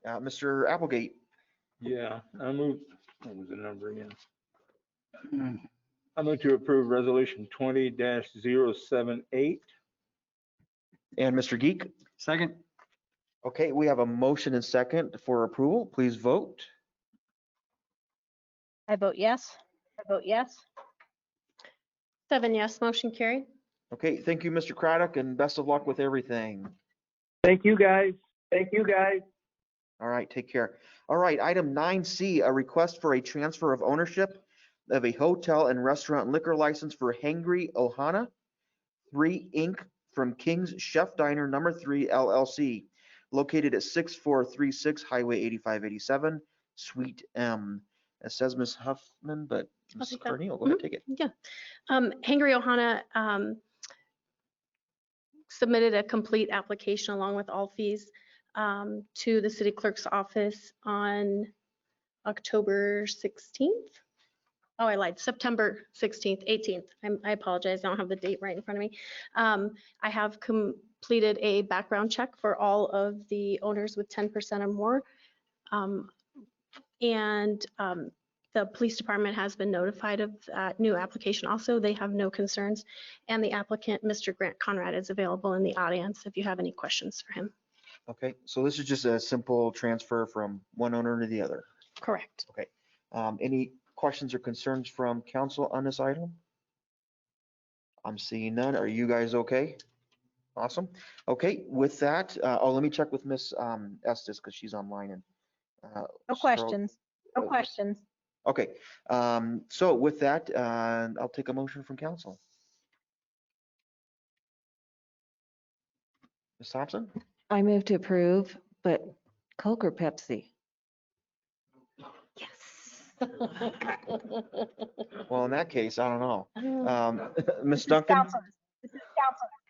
D: Mr. Applegate.
C: Yeah, I move, what was the number again? I move to approve resolution 20-078.
D: And Mr. Geek?
S: Second.
D: Okay, we have a motion and second for approval. Please vote.
V: I vote yes.
M: 7 yes, motion carried.
D: Okay, thank you, Mr. Craddock, and best of luck with everything.
A: Thank you, guys.
D: All right, take care. All right, item 9C, a request for a transfer of ownership of a hotel and restaurant liquor license for Hangry Ohana 3 Inc. from King's Chef Diner Number 3 LLC, located at 6436 Highway 8587, Suite M. It says Ms. Huffman, but Ms.
M: take that.
D: Cornel, go ahead, take it.
M: Yeah. Hangry Ohana submitted a complete application along with all fees to the city clerk's office on October 16th. Oh, I lied, September 16th, 18th. I apologize, I don't have the date right in front of me. I have completed a background check for all of the owners with 10% or more. The police department has been notified of that new application also. They have no concerns. And the applicant, Mr. Grant Conrad, is available in the audience if you have any questions for him.
D: Okay, so this is just a simple transfer from one owner to the other.
M: Correct.
D: Okay. Any questions or concerns from council on this item? I'm seeing none. Are you guys okay? Awesome. Okay, with that, let me check with Miss Estes because she's online and.
V: No questions.
D: Okay, so with that, I'll take a motion from council. Ms. Thompson?
R: I move to approve, but Coke or Pepsi?
D: Well, in that case, I don't know. Ms. Duncan?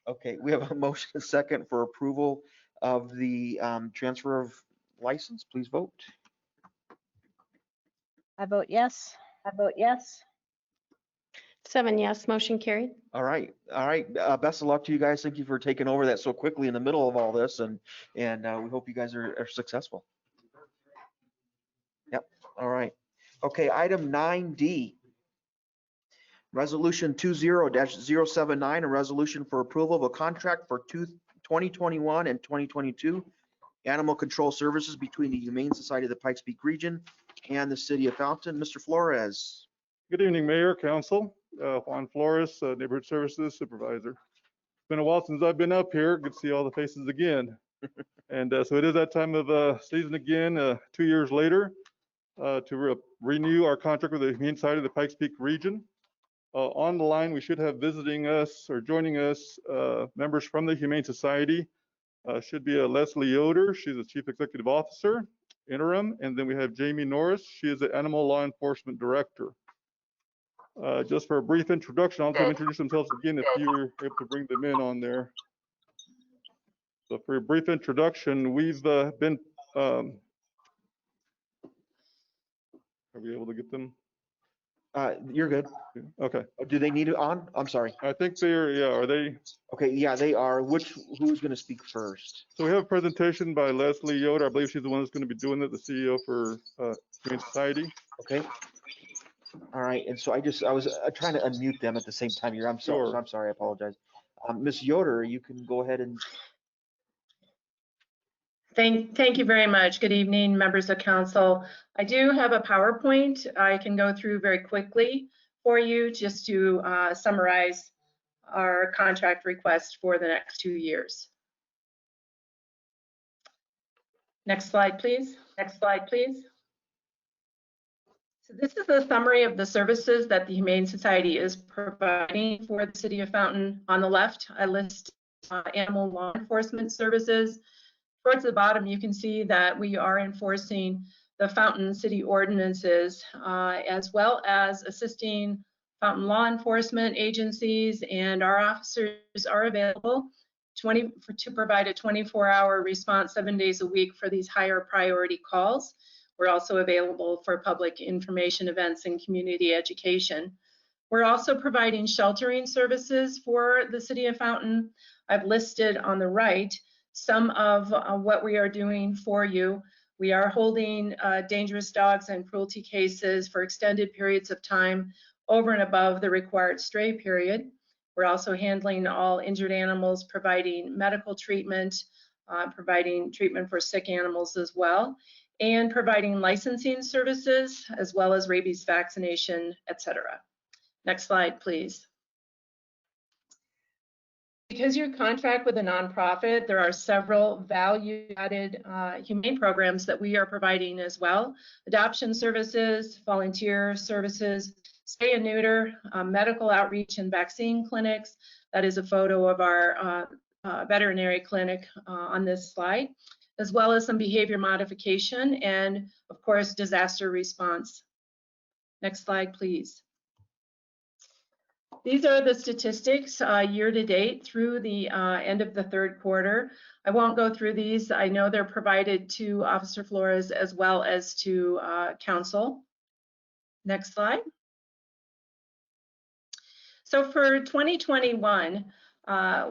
D: Okay, we have a motion and second for approval of the transfer of license. Please vote.
V: I vote yes.
M: 7 yes, motion carried.
D: All right. Best of luck to you guys. Thank you for taking over that so quickly in the middle of all this, and we hope you guys are successful. Yep. All right. Okay. Item 9D. Resolution 20-079, a resolution for approval of a contract for 2021 and 2022 animal control services between the Humane Society of the Pikes Peak region and the city of Fountain. Mr. Flores.
N: Good evening, Mayor, Council. Juan Flores, Neighborhood Services Supervisor. It's been a while since I've been up here. Good to see all the faces again. And so it is that time of season again, 2 years later, to renew our contract with the Humane Society of the Pikes Peak region. On the line, we should have visiting us or joining us members from the Humane Society. Should be Leslie Yoder. She's the Chief Executive Officer, interim. And then we have Jamie Norris. She is the Animal Law Enforcement Director. Just for a brief introduction, I'll let them introduce themselves again if you were able to bring them in on there. So for a brief introduction, we've been, are we able to get them?
D: You're good.
N: Okay.
D: Do they need it on? I'm sorry.
N: I think they're, yeah, are they?
D: Okay, yeah, they are. Who's going to speak first?
N: So we have a presentation by Leslie Yoder. I believe she's the one that's going to be doing it, the CEO for Humane Society.
D: Okay. All right, and so I was trying to unmute them at the same time here.
C: Sure.
D: I'm sorry, I apologize. Ms. Yoder, you can go ahead and.
B: Thank you very much. Good evening, members of council. I do have a PowerPoint I can go through very quickly for you just to summarize our contract request for the next 2 years. Next slide, please. Next slide, please. So this is a summary of the services that the Humane Society is providing for the City of Fountain. On the left, I list animal law enforcement services. Towards the bottom, you can see that we are enforcing the Fountain City ordinances, as well as assisting Fountain law enforcement agencies, and our officers are available to provide a 24-hour response 7 days a week for these higher priority calls. We're also available for public information events and community education. We're also providing sheltering services for the City of Fountain. I've listed on the right some of what we are doing for you. We are holding dangerous dogs and cruelty cases for extended periods of time over and above the required stray period. We're also handling all injured animals, providing medical treatment, providing treatment for sick animals as well, and providing licensing services as well as rabies vaccination, etc. Next slide, please. Because you contract with a nonprofit, there are several value-added humane programs that we are providing as well. Adoption services, volunteer services, spay and neuter, medical outreach and vaccine clinics. That is a photo of our veterinary clinic on this slide, as well as some behavior modification and, of course, disaster response. Next slide, please. These are the statistics year to date through the end of the third quarter. I won't go through these. I know they're provided to Officer Flores as well as to council. Next slide. So for 2021,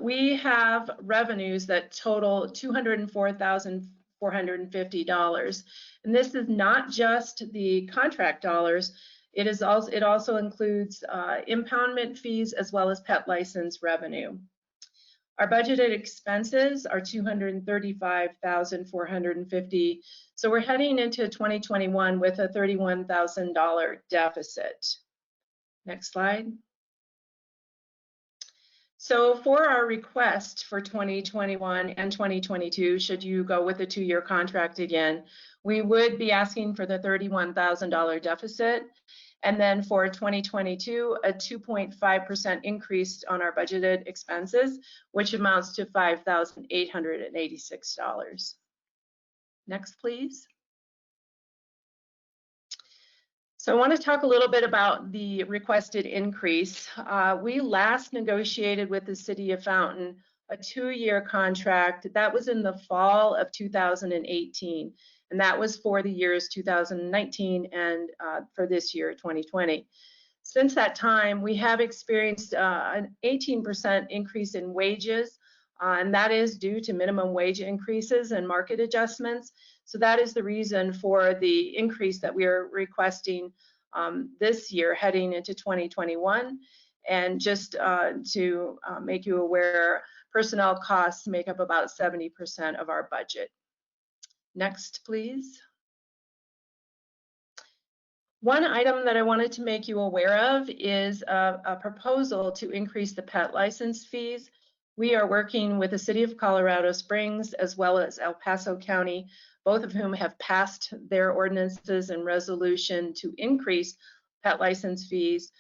B: we have revenues that total $204,450. And this is not just the contract dollars. It also includes impoundment fees as well as pet license revenue. Our budgeted expenses are $235,450. So we're heading into 2021 with a $31,000 deficit. Next slide. So for our request for 2021 and 2022, should you go with a 2-year contract again, we would be asking for the $31,000 deficit. And then for 2022, a 2.5% increase on our budgeted expenses, which amounts to $5,886. Next, please. So I want to talk a little bit about the requested increase. We last negotiated with the City of Fountain a 2-year contract. That was in the fall of 2018, and that was for the years 2019 and for this year, 2020. Since that time, we have experienced an 18% increase in wages, and that is due to minimum wage increases and market adjustments. So that is the reason for the increase that we are requesting this year heading into 2021. And just to make you aware, personnel costs make up about 70% of our budget. Next, please. One item that I wanted to make you aware of is a proposal to increase the pet license fees. We are working with the City of Colorado Springs as well as El Paso County, both of whom have passed their ordinances and resolution to increase pet license fees.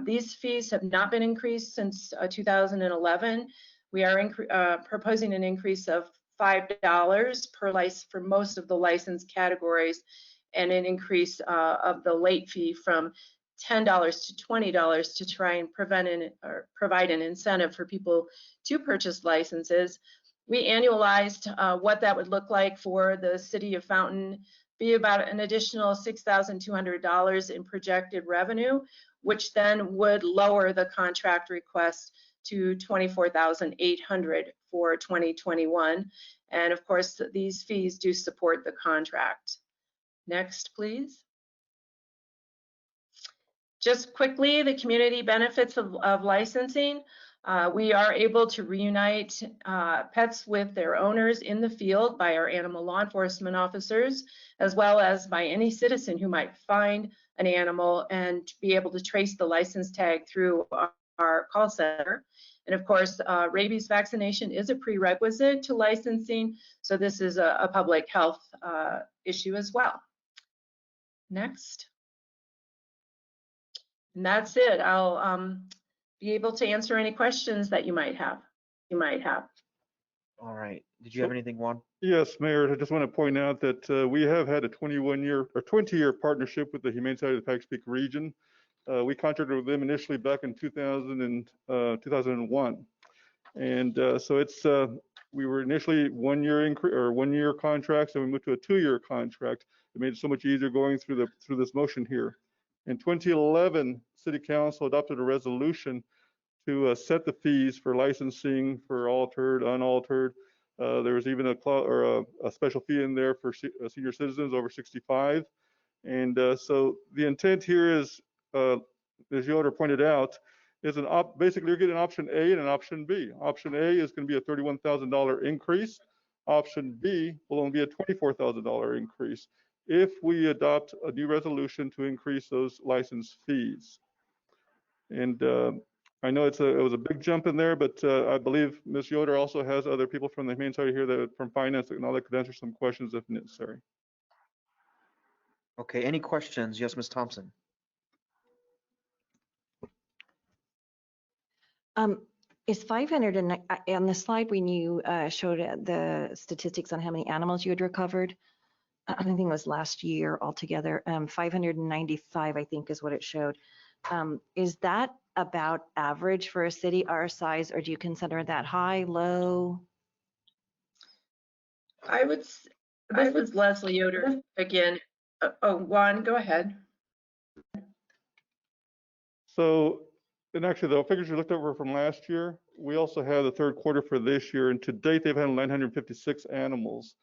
B: These fees have not been increased since 2011. We are proposing an increase of $5 per license for most of the license categories, and an increase of the late fee from $10 to $20 to try and provide an incentive for people to purchase licenses. We annualized what that would look like for the City of Fountain, be about an additional $6,200 in projected revenue, which then would lower the contract request to $24,800 for 2021. And of course, these fees do support the contract. Next, please. Just quickly, the community benefits of licensing. We are able to reunite pets with their owners in the field by our animal law enforcement officers, as well as by any citizen who might find an animal and be able to trace the license tag through our call center. And of course, rabies vaccination is a prerequisite to licensing, so this is a public health issue as well. Next. And that's it. I'll be able to answer any questions that you might have.
D: All right. Did you have anything, Juan?
E: Yes, Mayor. I just want to point out that we have had a 20-year partnership with the Humane Society of the Pikes Peak region. We contracted with them initially back in 2001. And so it's we were initially 1 year contracts, and we moved to a 2-year contract. It made it so much easier going through this motion here. In 2011, City Council adopted a resolution to set the fees for licensing for altered, unaltered. There was even a special fee in there for senior citizens over 65. And so the intent here is, as Yoder pointed out, is basically you're getting option A and an option B. Option A is going to be a $31,000 increase. Option B will only be a $24,000 increase if we adopt a new resolution to increase those license fees. And I know it was a big jump in there, but I believe Ms. Yoder also has other people from the Humane Society here from finance and all that could answer some questions if necessary.
D: Okay, any questions? Yes, Ms. Thompson.
R: Is 500, and on the slide when you showed the statistics on how many animals you had recovered, I think it was last year altogether, 595, I think is what it showed. Is that about average for a city our size, or do you consider that high, low?
B: This is Leslie Yoder again. Juan, go ahead.
E: So, and actually the figures you looked over from last year, we also have the third quarter for this year, and to date they've handled 956 animals.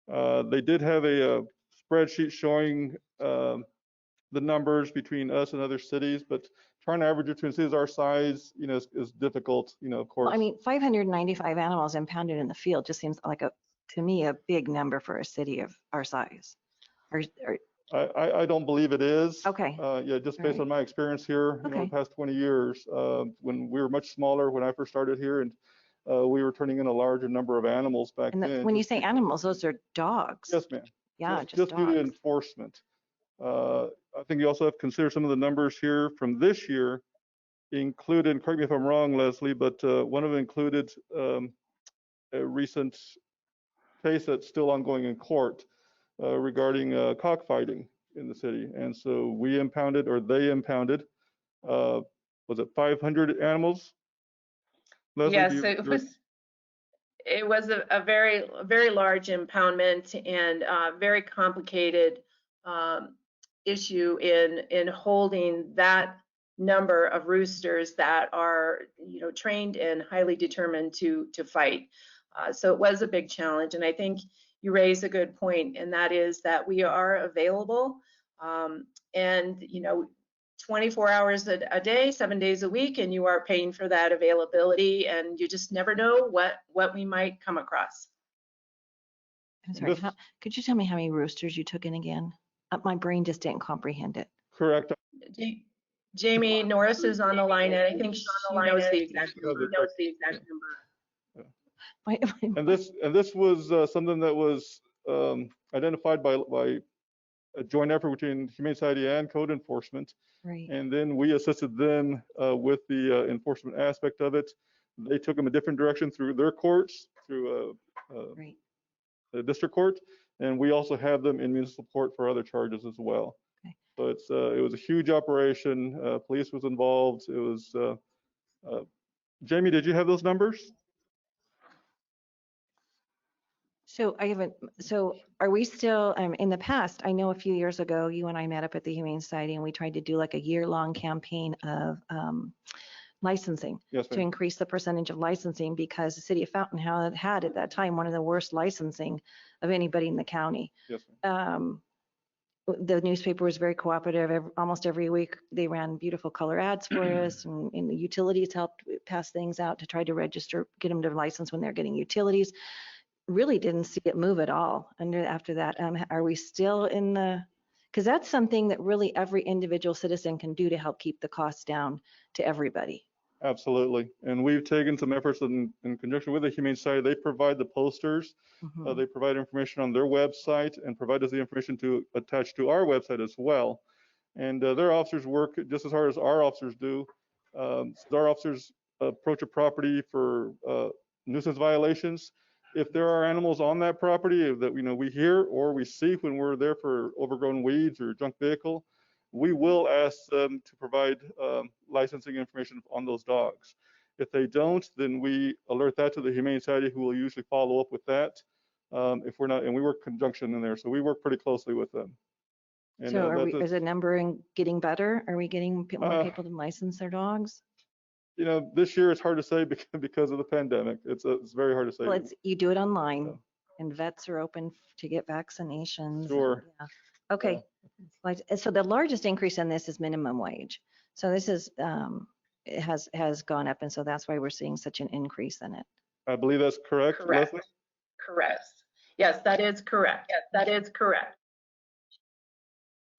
E: They did have a spreadsheet showing the numbers between us and other cities, but trying to average between cities our size, is difficult, of course.
R: Well, I mean, 595 animals impounded in the field just seems like to me, a big number for a city of our size.
E: I don't believe it is.
R: Okay.
E: Yeah, just based on my experience here, the past 20 years, when we were much smaller when I first started here, and we were turning in a larger number of animals back then.
R: When you say animals, those are dogs.
E: Yes, ma'am.
R: Yeah,
E: just due to enforcement. I think you also have to consider some of the numbers here from this year included, correct me if I'm wrong, Leslie, but one of them included a recent case that's still ongoing in court regarding cockfighting in the city. And so we impounded, or they impounded, was it 500 animals? Leslie,
B: yes, it was a very large impoundment and very complicated issue in holding that number of roosters that are trained and highly determined to fight. So it was a big challenge, and I think you raise a good point, and that is that we are available, and 24 hours a day, 7 days a week, and you are paying for that availability, and you just never know what we might come across.
R: I'm sorry, could you tell me how many roosters you took in again? My brain just didn't comprehend it.
E: Correct.
B: Jamie Norris is on the line, and I think she knows the exact number.
E: And this was something that was identified by a joint effort between Humane Society and code enforcement.
R: Right.
E: And then we assisted them with the enforcement aspect of it. They took them a different direction through their courts, through the district court, and we also have them in municipal court for other charges as well.
R: Okay.
E: So it was a huge operation. Police was involved. It was Jamie, did you have those numbers?
R: So are we still, in the past, I know a few years ago, you and I met up at the Humane Society and we tried to do like a year-long campaign of licensing to increase the percentage of licensing, because the city of Fountain had at that time one of the worst licensing of anybody in the county.
E: Yes,
R: the newspaper was very cooperative. Almost every week, they ran beautiful color ads for us, and the utilities helped pass things out to try to register, get them to license when they're getting utilities. Really didn't see it move at all. And after that, are we still in the, because that's something that really every individual citizen can do to help keep the costs down to everybody.
E: Absolutely. And we've taken some efforts in conjunction with the Humane Society. They provide the posters. They provide information on their website and provide us the information to attach to our website as well. And their officers work just as hard as our officers do. So our officers approach a property for nuisance violations. If there are animals on that property that we hear or we see when we're there for overgrown weeds or junk vehicle, we will ask them to provide licensing information on those dogs. If they don't, then we alert that to the Humane Society, who will usually follow up with that. If we're not, and we work conjunction in there, so we work pretty closely with them. And,
R: so is the numbering getting better? Are we getting more people to license their dogs?
E: This year it's hard to say because of the pandemic. It's very hard to say.
R: Well, you do it online, and vets are open to get vaccinations.
E: Sure.
R: Yeah. Okay. So the largest increase in this is minimum wage. So this is it has gone up, and so that's why we're seeing such an increase in it.
E: I believe that's correct. Leslie?
B: Correct. Yes, that is correct. Yes, that is correct.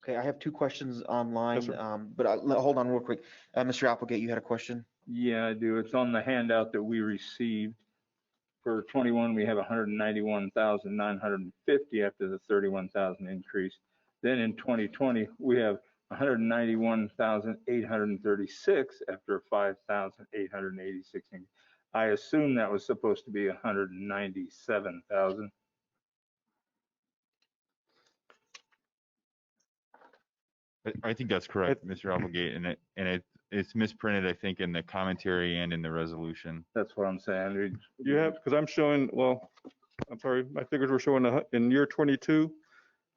D: Okay, I have two questions online,
E: Yes,
D: but hold on real quick. Mr. Applegate, you had a question?
C: Yeah, I do. It's on the handout that we received. For 21, we have 191,950 after the 31,000 increase. Then in 2020, we have 191,836 after 5,886. I assume that was supposed to be 197,000.
I: I think that's correct, Mr. Applegate, and it's misprinted, I think, in the commentary and in the resolution.
C: That's what I'm saying.
E: You have, because I'm showing, well, I'm sorry, my figures were showing in year 22,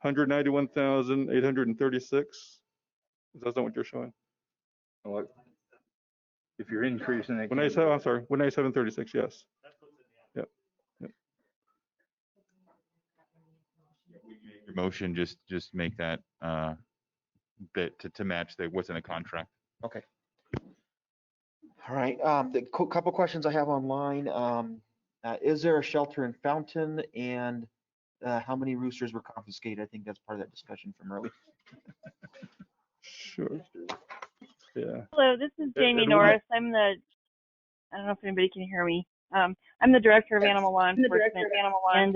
E: 191,836. That's not what you're showing.
C: What? If you're increasing it.
E: 197,36, yes. Yep.
I: Your motion, just make that to match what's in the contract.
D: Okay. All right. The couple questions I have online. Is there a shelter in Fountain, and how many roosters were confiscated? I think that's part of that discussion from earlier.
E: Sure. Yeah.
J: Hello, this is Jamie Norris. I don't know if anybody can hear me. I'm the Director of Animal Law Enforcement, and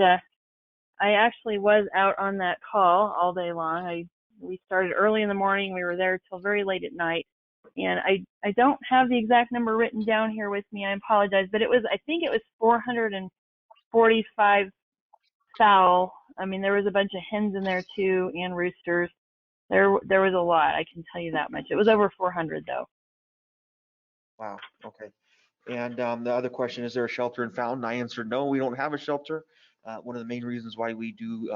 J: I actually was out on that call all day long. We started early in the morning. We were there till very late at night. And I don't have the exact number written down here with me. I apologize, but I think it was 445 fowl. I mean, there was a bunch of hens in there too, and roosters. There was a lot, I can tell you that much. It was over 400 though.
D: Wow, okay. And the other question, is there a shelter in Fountain? I answered no, we don't have a shelter. One of the main reasons why we do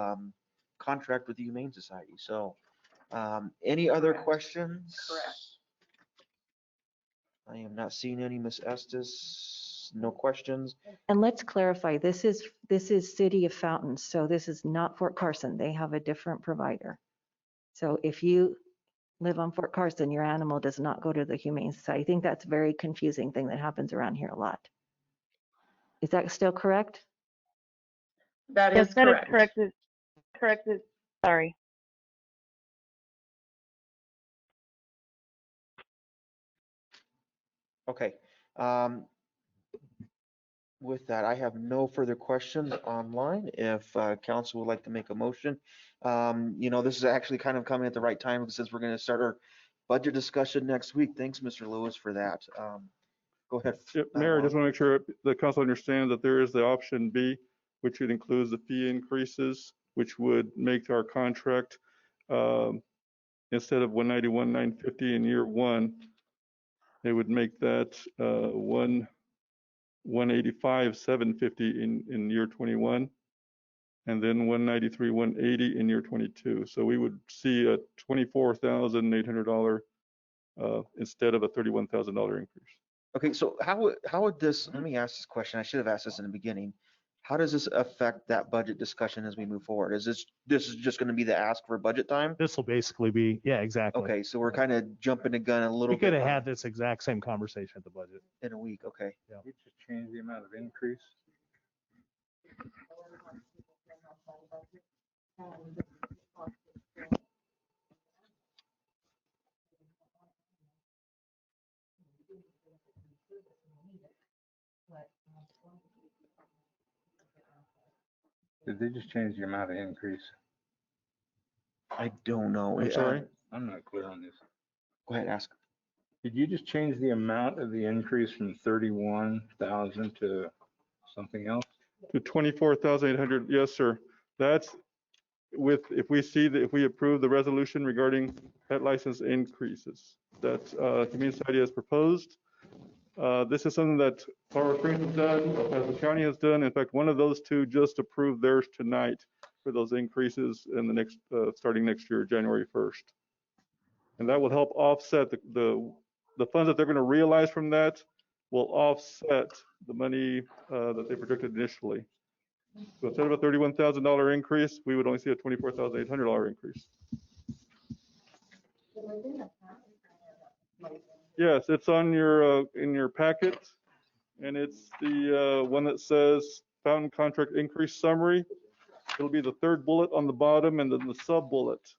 D: contract with the Humane Society. So any other questions?
B: Correct.
D: I am not seeing any. Miss Estes, no questions.
R: And let's clarify, this is City of Fountain, so this is not Fort Carson. They have a different provider. So if you live on Fort Carson, your animal does not go to the Humane Society. I think that's a very confusing thing that happens around here a lot. Is that still correct?
B: That
J: yes,
B: is
J: that
B: correct.
J: is correct. Corrected. Sorry.
D: Okay. With that, I have no further questions online. If council would like to make a motion, this is actually kind of coming at the right time since we're going to start our budget discussion next week. Thanks, Mr. Lewis, for that. Go ahead.
E: Yep, Mayor, I just want to make sure the council understands that there is the option B, which would include the fee increases, which would make our contract instead of 191,950 in year one, it would make that 185,750 in year 21, and then 193,180 in year 22. So we would see a $24,800 instead of a $31,000 increase.
D: Okay, so how would this? Let me ask this question. I should have asked this in the beginning. How does this affect that budget discussion as we move forward? Is this is just going to be the ask for budget time?
G: This will basically be, yeah, exactly.
D: Okay, so we're kind of jumping the gun a little
G: We
D: bit.
G: could have had this exact same conversation at the budget.
D: In a week, okay.
G: Yeah.
C: We just change the amount of increase. Did they just change the amount of increase?
D: I don't know.
C: I'm sorry? I'm not clear on this.
D: Go ahead, ask.
C: Did you just change the amount of the increase from 31,000 to something else?
E: To 24,800, yes, sir. That's if we approve the resolution regarding pet license increases that Humane Society has proposed. This is something that Colorado Springs has done, as the county has done. In fact, one of those two just approved theirs tonight for those increases in the next, starting next year, January 1st. And that will help offset the funds that they're going to realize from that will offset the money that they projected initially. So instead of a $31,000 increase, we would only see a $24,800 increase. Yes, it's on your in your packet, and it's the one that says fountain contract increase summary. It'll be the third bullet on the bottom and then the sub bullet.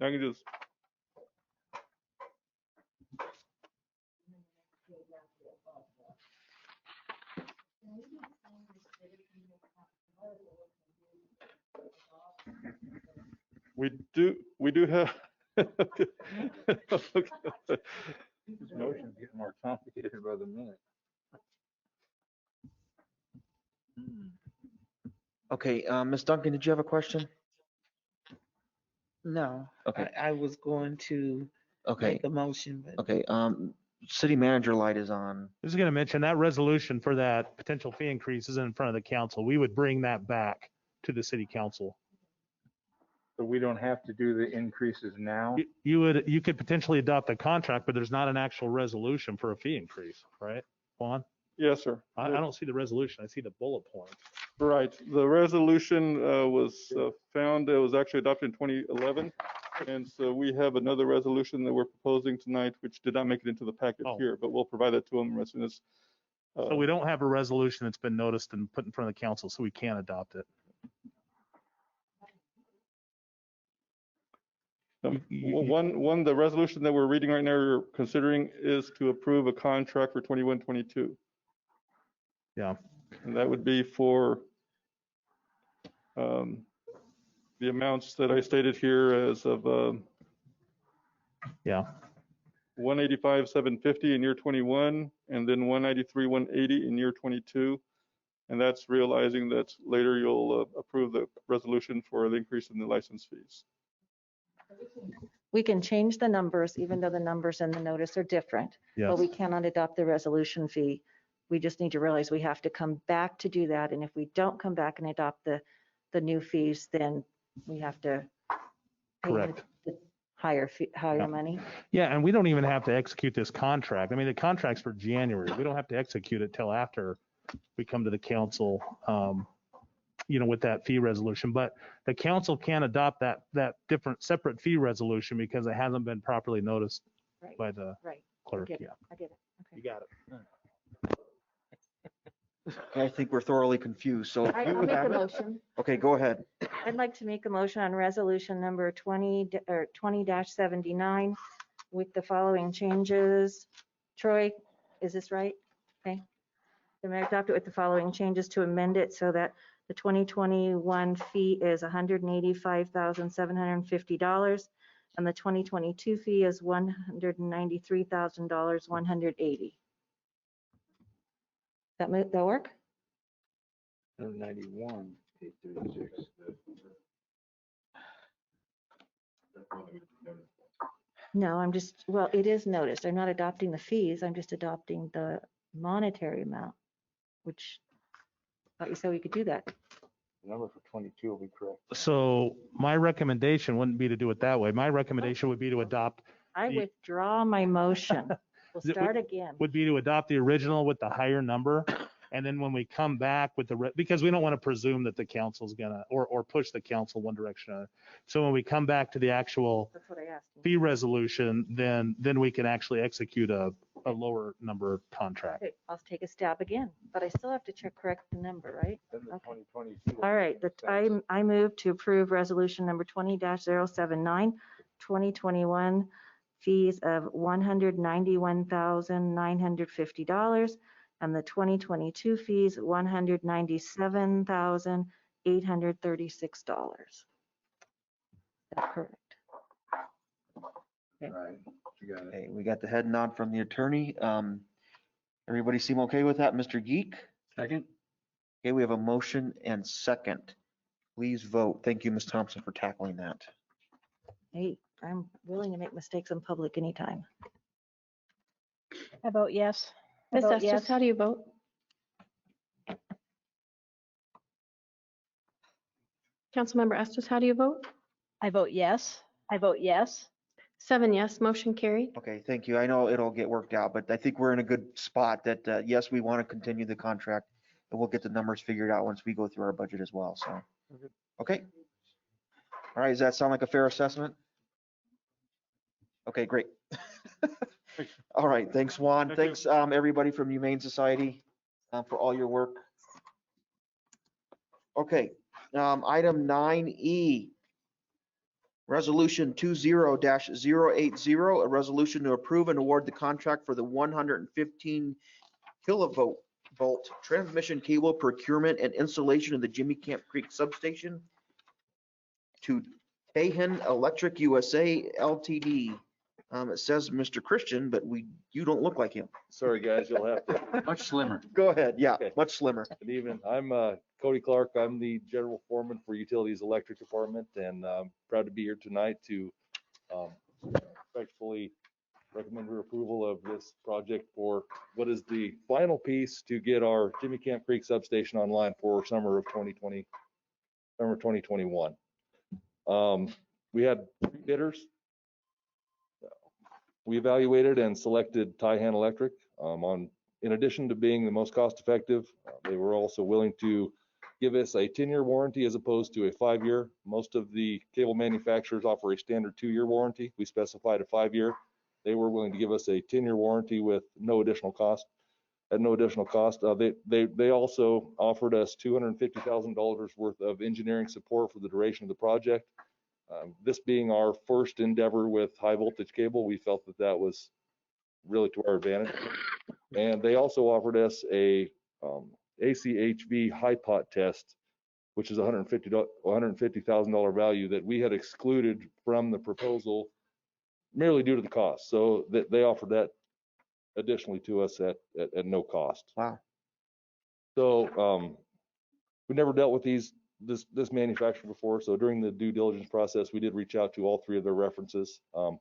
E: I can just. We do have.
C: This motion's getting more complicated by the minute.
D: Okay, Ms. Duncan, did you have a question?
P: No.
D: Okay.
P: I was going to
D: Okay.
P: make a motion, but.
D: Okay, city manager light is on.
G: I was going to mention that resolution for that potential fee increase is in front of the council. We would bring that back to the city council.
C: So we don't have to do the increases now?
G: You could potentially adopt the contract, but there's not an actual resolution for a fee increase, right, Juan?
E: Yes, sir.
G: I don't see the resolution. I see the bullet points.
E: Right. The resolution was found, it was actually adopted in 2011. And so we have another resolution that we're proposing tonight, which did not make it into the packet here, but we'll provide that to them as soon as.
G: So we don't have a resolution that's been noticed and put in front of the council, so we can't adopt it.
E: The resolution that we're reading right now, we're considering is to approve a contract for 21-22.
G: Yeah.
E: And that would be for the amounts that I stated here as of
G: yeah,
E: 185,750 in year 21, and then 193,180 in year 22. And that's realizing that later you'll approve the resolution for the increase in the license fees.
V: We can change the numbers, even though the numbers in the notice are different,
G: Yes.
V: but we cannot adopt the resolution fee. We just need to realize we have to come back to do that. And if we don't come back and adopt the new fees, then we have to pay
G: Correct.
V: the higher money.
G: Yeah, and we don't even have to execute this contract. I mean, the contract's for January. We don't have to execute it till after we come to the council, with that fee resolution. But the council can adopt that different separate fee resolution because it hasn't been properly noticed by the clerk. Yeah,
V: I get it. Okay.
G: You got it.
V: Okay.
D: I think we're thoroughly confused. So
V: I'll make a motion.
D: Okay, go ahead.
V: I'd like to make a motion on resolution number 20-79 with the following changes. Troy, is this right? Okay. The mayor adopted with the following changes to amend it so that the 2021 fee is $185,750 and the 2022 fee is $193,180. That work?
C: 91, 836.
V: No, well, it is noticed. I'm not adopting the fees. I'm just adopting the monetary amount, which I thought you said we could do that.
C: The number for 22 will be correct.
G: So my recommendation wouldn't be to do it that way. My recommendation would be to adopt.
V: I withdraw my motion. We'll
G: It
V: start again.
G: would be to adopt the original with the higher number. And then when we come back with because we don't want to presume that the council's gonna, or push the council one direction or another. So when we come back to the actual
V: That's what I asked you.
G: fee resolution, then we can actually execute a lower number contract.
V: Okay, I'll take a stab again, but I still have to correct the number, right?
C: Then the
V: Okay.
C: 2022.
V: All right, I move to approve resolution number 20-079, 2021 fees of $191,950 and the 2022 fees $197,836. Is that correct?
C: Right, you got it.
D: Okay, we got the head nod from the attorney. Everybody seem okay with that, Mr. Geek?
S: Second?
D: Okay, we have a motion and second. Please vote. Thank you, Ms. Thompson, for tackling that.
V: Hey, I'm willing to make mistakes in public anytime.
J: I vote yes.
M: Ms. Estes, how do you vote? Councilmember Estes, how do you vote?
J: I vote yes. I vote yes.
M: 7 yes, motion carried.
D: Okay, thank you. I know it'll get worked out, but I think we're in a good spot that, yes, we want to continue the contract, and we'll get the numbers figured out once we go through our budget as well, so. Okay. All right, does that sound like a fair assessment? Okay, great. All right, thanks, Juan. Thanks, everybody from Humane Society, for all your work. Okay, item 9E. Resolution 20-080, a resolution to approve and award the contract for the 115 kilovolt transmission cable procurement and installation of the Jimmy Camp Creek substation to Tahan Electric USA Ltd. It says Mr. Christian, but you don't look like him.
H: Sorry, guys, you'll have to.
S: Much slimmer.
D: Go ahead. Yeah,
H: Okay.
D: much slimmer.
H: Good evening. I'm Cody Clark. I'm the General Foreman for Utilities Electric Department, and I'm proud to be here tonight to respectfully recommend your approval of this project for what is the final piece to get our Jimmy Camp Creek substation online for summer of 2021. We had 3 bidders. We evaluated and selected Tahan Electric in addition to being the most cost effective. They were also willing to give us a 10-year warranty as opposed to a 5-year. Most of the cable manufacturers offer a standard 2-year warranty. We specified a 5-year. They were willing to give us a 10-year warranty with no additional cost. At no additional cost. They also offered us $250,000 worth of engineering support for the duration of the project. This being our first endeavor with high voltage cable, we felt that that was really to our advantage. And they also offered us a ACHV high pot test, which is $150,000 value that we had excluded from the proposal merely due to the cost. So they offered that additionally to us at no cost.
D: Wow.
H: So we never dealt with this manufacturer before. So during the due diligence process, we did reach out to all 3 of their references. All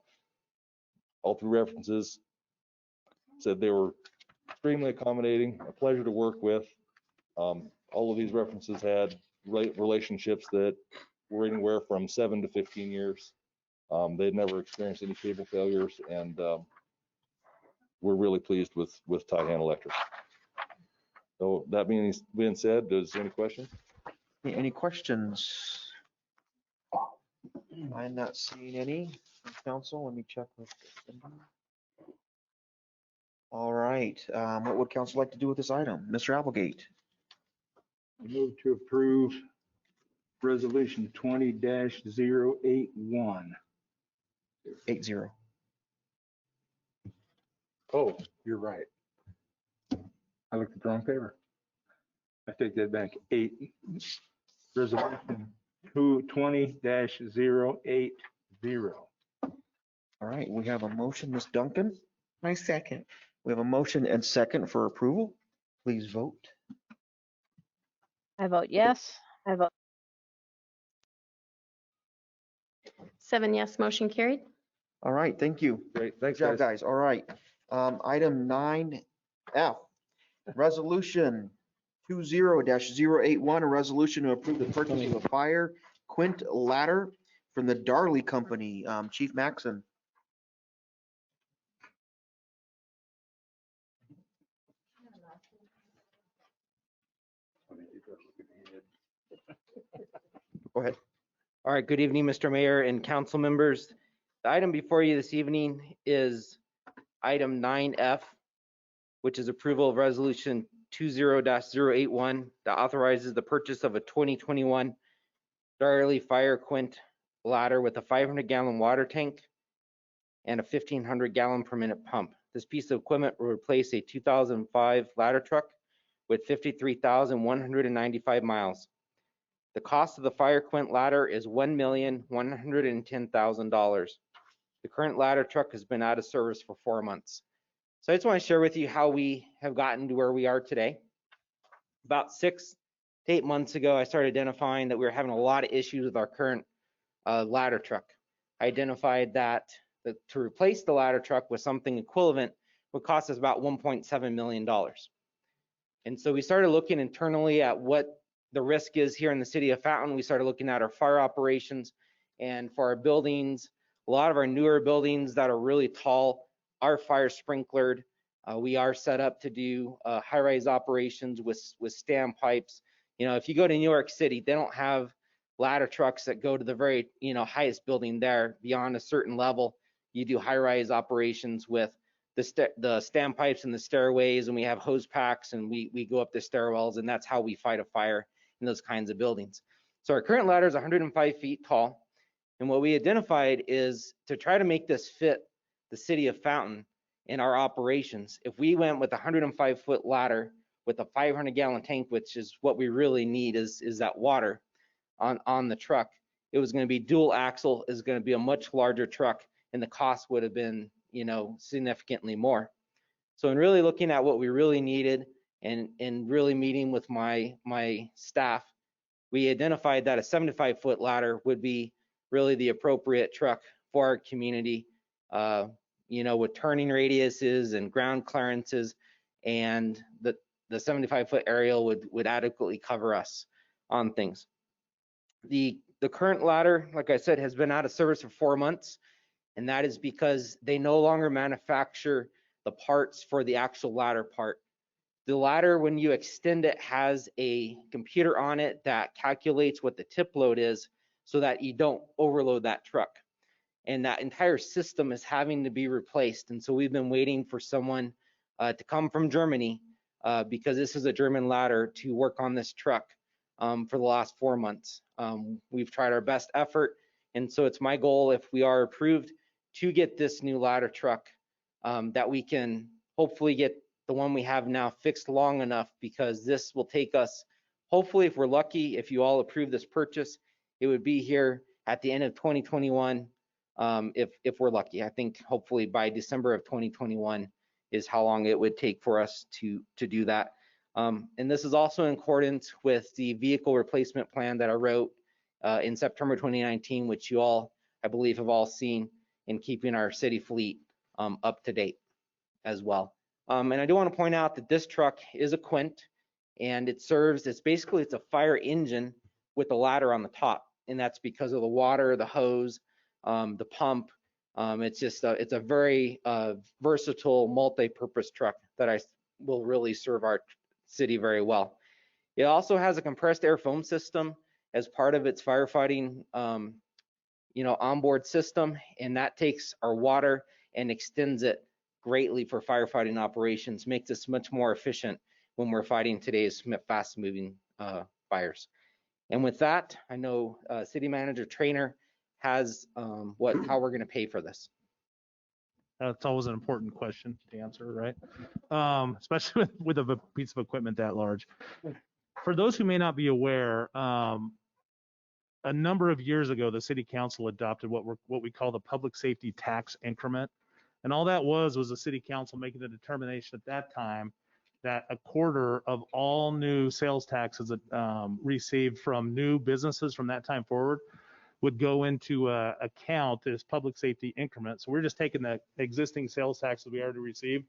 H: 3 references said they were extremely accommodating, a pleasure to work with. All of these references had relationships that were anywhere from 7 to 15 years. They'd never experienced any cable failures, and we're really pleased with Tahan Electric. So that being said, does any questions?
D: Any questions? I'm not seeing any from council. Let me check with Cindy. All right, what would council like to do with this item? Mr. Applegate?
C: I move to approve resolution 20-081.
D: 80.
C: Oh, you're right. I looked at the wrong paper. I take that back. Resolution 20-080.
D: All right, we have a motion, Ms. Duncan.
P: My second.
D: We have a motion and second for approval. Please vote.
J: I vote yes. I vote
M: 7 yes, motion carried.
D: All right, thank you.
H: Great, thanks,
D: Good job,
H: guys.
D: guys. All right. Item 9F, resolution 20-081, a resolution to approve the purchase of a fire quint ladder from the Darley Company. Chief Maxon.
K: Go ahead. All right, good evening, Mr. Mayor and council members. The item before you this evening is item 9F, which is approval of resolution 20-081 that authorizes the purchase of a 2021 Darley Fire Quint ladder with a 500-gallon water tank and a 1,500-gallon per minute pump. This piece of equipment will replace a 2005 ladder truck with 53,195 miles. The cost of the Fire Quint ladder is $1,110,000. The current ladder truck has been out of service for 4 months. So I just want to share with you how we have gotten to where we are today. About 6 to 8 months ago, I started identifying that we were having a lot of issues with our current ladder truck. I identified that to replace the ladder truck with something equivalent would cost us about $1.7 million. And so we started looking internally at what the risk is here in the city of Fountain. We started looking at our fire operations, and for our buildings, a lot of our newer buildings that are really tall are fire sprinklered. We are set up to do high-rise operations with standpipes. You know, if you go to New York City, they don't have ladder trucks that go to the very, highest building there. Beyond a certain level, you do high-rise operations with the standpipes and the stairways, and we have hose packs, and we go up the stairwells, and that's how we fight a fire in those kinds of buildings. So our current ladder is 105 feet tall, and what we identified is to try to make this fit the city of Fountain in our operations. If we went with a 105-foot ladder with a 500-gallon tank, which is what we really need, is that water on the truck, it was going to be dual axle, is going to be a much larger truck, and the cost would have been, significantly more. So in really looking at what we really needed and really meeting with my staff, we identified that a 75-foot ladder would be really the appropriate truck for our community, with turning radiuses and ground clearances, and the 75-foot aerial would adequately cover us on things. The current ladder, like I said, has been out of service for 4 months, and that is because they no longer manufacture the parts for the actual ladder part. The ladder, when you extend it, has a computer on it that calculates what the tip load is so that you don't overload that truck. And that entire system is having to be replaced. And so we've been waiting for someone to come from Germany, because this is a German ladder, to work on this truck for the last 4 months. We've tried our best effort. And so it's my goal, if we are approved, to get this new ladder truck, that we can hopefully get the one we have now fixed long enough, because this will take us, hopefully, if we're lucky, if you all approve this purchase, it would be here at the end of 2021. If we're lucky, I think hopefully by December of 2021 is how long it would take for us to do that. And this is also in accordance with the vehicle replacement plan that I wrote in September 2019, which you all, I believe, have all seen, in keeping our city fleet up to date as well. And I do want to point out that this truck is a Quint, and it's a fire engine with a ladder on the top, and that's because of the water, the hose, the pump. It's a very versatile, multi-purpose truck that will really serve our city very well. It also has a compressed air foam system as part of its firefighting, onboard system, and that takes our water and extends it greatly for firefighting operations, makes us much more efficient when we're fighting today's fast-moving fires. And with that, I know City Manager Trainer has how we're going to pay for this.
G: That's always an important question to answer, right? Especially with a piece of equipment that large. For those who may not be aware, a number of years ago, the City Council adopted what we call the public safety tax increment. And all that was the City Council making the determination at that time that a quarter of all new sales taxes received from new businesses from that time forward would go into account this public safety increment. So we're just taking the existing sales tax that we already received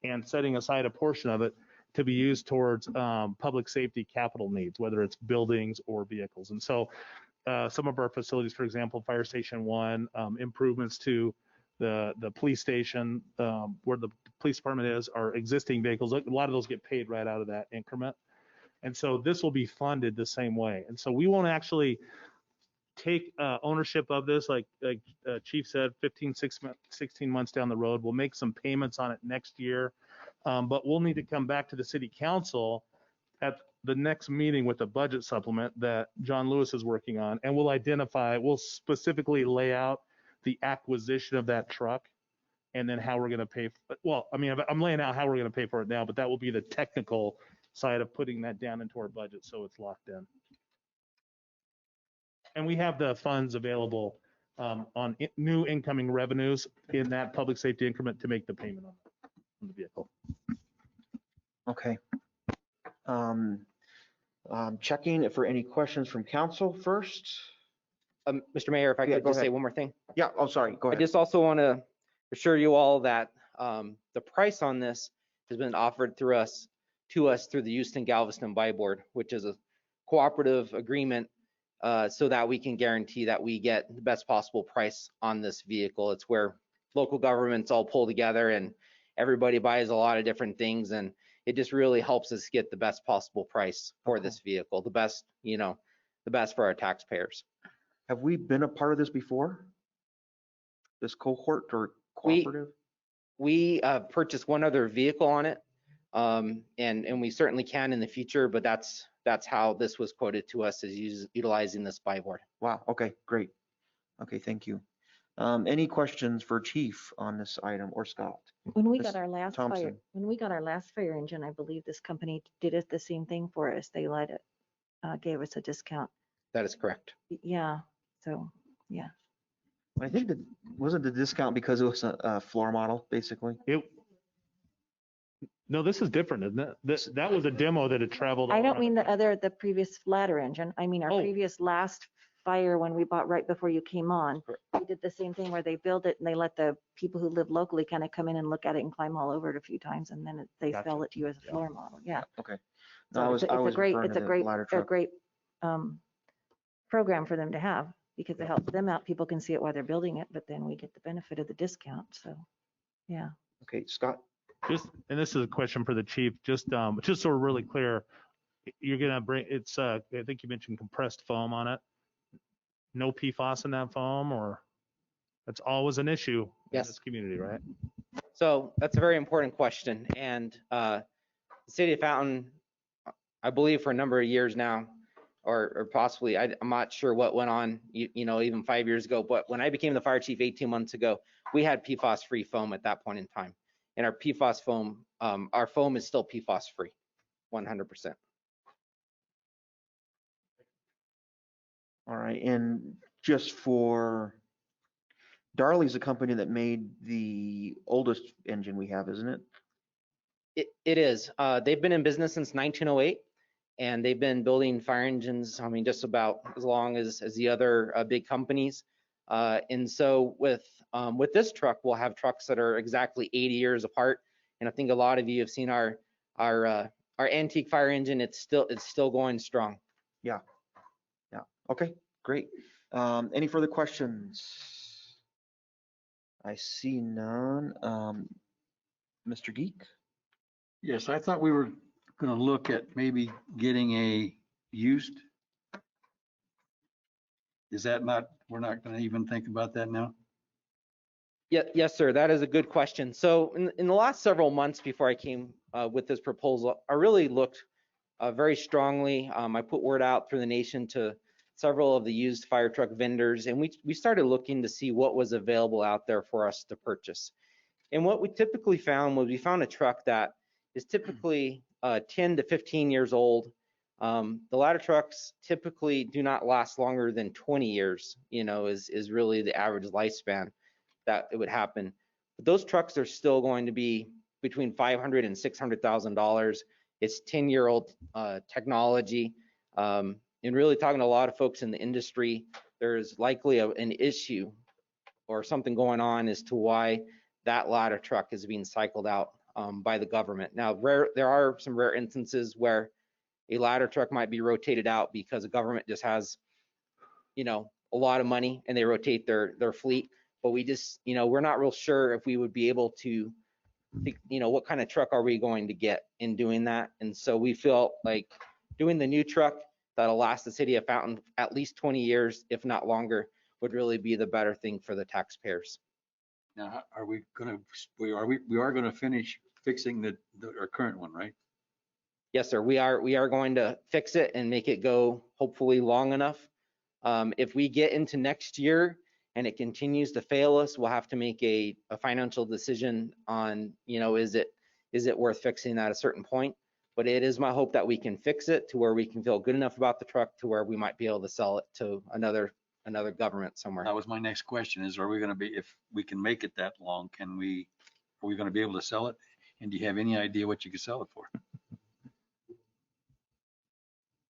G: and setting aside a portion of it to be used towards public safety capital needs, whether it's buildings or vehicles. And so some of our facilities, for example, Fire Station 1, improvements to the police station, where the police department is, our existing vehicles, a lot of those get paid right out of that increment. And so this will be funded the same way. And so we won't actually take ownership of this, like Chief said, 16 months down the road. We'll make some payments on it next year, but we'll need to come back to the city council at the next meeting with a budget supplement that John Lewis is working on, and we'll specifically lay out the acquisition of that truck and then how we're going to pay. Well, I mean, I'm laying out how we're going to pay for it now, but that will be the technical side of putting that down into our budget so it's locked in. And we have the funds available on new incoming revenues in that public safety increment to make the payment on the vehicle.
D: Okay. Checking for any questions from council first.
K: Mr. Mayor, if I could
D: go
K: just say
D: ahead.
K: one more thing.
D: Yeah, oh, sorry, go
K: I
D: ahead.
K: just also want to assure you all that the price on this has been offered to us through the Houston Galveston Buy Board, which is a cooperative agreement so that we can guarantee that we get the best possible price on this vehicle. It's where local governments all pull together and everybody buys a lot of different things, and it just really helps us get the best possible price for this vehicle, the best for our taxpayers.
D: Have we been a part of this before? This cohort or cooperative?
K: We purchased one other vehicle on it, and we certainly can in the future, but that's how this was quoted to us, is utilizing this buy board.
D: Wow, okay, great. Okay, thank you. Any questions for Chief on this item or Scott?
V: When we
D: Ms.
V: got our last
D: Thompson.
V: fire engine, I believe this company did it the same thing for us. They gave us a discount.
K: That is correct.
V: Yeah, so, yeah.
D: I think that wasn't the discount because it was a floor model, basically.
G: No, this is different, isn't it? That was a demo that had traveled.
V: I don't mean the previous ladder engine. I mean our previous last fire when we bought right before you came on. We did the same thing where they build it and they let the people who live locally kind of come in and look at it and climb all over it a few times, and then they sell it to you as a floor model. Yeah.
D: Okay.
V: So it's a great program for them to have because it helps them out. People can see it while they're building it, but then we get the benefit of the discount. So, yeah.
D: Okay, Scott.
G: And this is a question for the chief, just so we're really clear, you're gonna bring, I think you mentioned compressed foam on it. No PFAS in that foam, or that's always an issue in this community, right?
K: So that's a very important question. And the city of Fountain, I believe for a number of years now, or possibly, I'm not sure what went on, even 5 years ago, but when I became the fire chief 18 months ago, we had PFAS-free foam at that point in time. And our PFAS foam, our foam is still PFAS-free, 100%.
D: All right, and just for, Darley's a company that made the oldest engine we have, isn't it?
K: It is. They've been in business since 1908, and they've been building fire engines, I mean, just about as long as the other big companies. And so with this truck, we'll have trucks that are exactly 80 years apart. And I think a lot of you have seen our antique fire engine. It's still going strong.
D: Yeah. Okay, great. Any further questions? I see none. Mr. Geek?
S: Yes, I thought we were going to look at maybe getting a used. Is that not, we're not going to even think about that now?
K: Yes, sir. That is a good question. So in the last several months before I came with this proposal, I really looked very strongly. I put word out through the nation to several of the used fire truck vendors, and we started looking to see what was available out there for us to purchase. And what we typically found was we found a truck that is typically 10 to 15 years old. The ladder trucks typically do not last longer than 20 years, is really the average lifespan that it would happen. But those trucks are still going to be between $500,000 and $600,000. It's 10-year-old technology. And really talking to a lot of folks in the industry, there's likely an issue or something going on as to why that ladder truck is being cycled out by the government. Now, there are some rare instances where a ladder truck might be rotated out because the government just has, a lot of money and they rotate their fleet. But we just, we're not real sure if we would be able to, what kind of truck are we going to get in doing that? And so we felt like doing the new truck that'll last the city of Fountain at least 20 years, if not longer, would really be the better thing for the taxpayers.
S: Now, are we gonna, we are gonna finish fixing our current one, right?
K: Yes, sir. We are going to fix it and make it go hopefully long enough. If we get into next year and it continues to fail us, we'll have to make a financial decision on, is it worth fixing at a certain point? But it is my hope that we can fix it to where we can feel good enough about the truck to where we might be able to sell it to another government somewhere.
S: That was my next question is, are we gonna be, if we can make it that long, are we gonna be able to sell it? And do you have any idea what you could sell it for?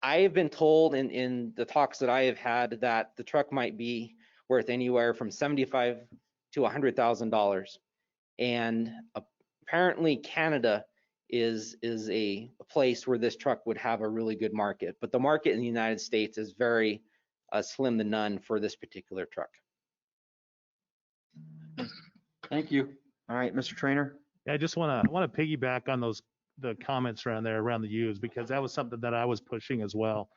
K: I have been told in the talks that I have had that the truck might be worth anywhere from $75,000 to $100,000. And apparently Canada is a place where this truck would have a really good market. But the market in the United States is very slim to none for this particular truck.
S: Thank you.
D: All right, Mr. Trainer.
G: Yeah, I want to piggyback on the comments around the used, because that was something that I was pushing as well.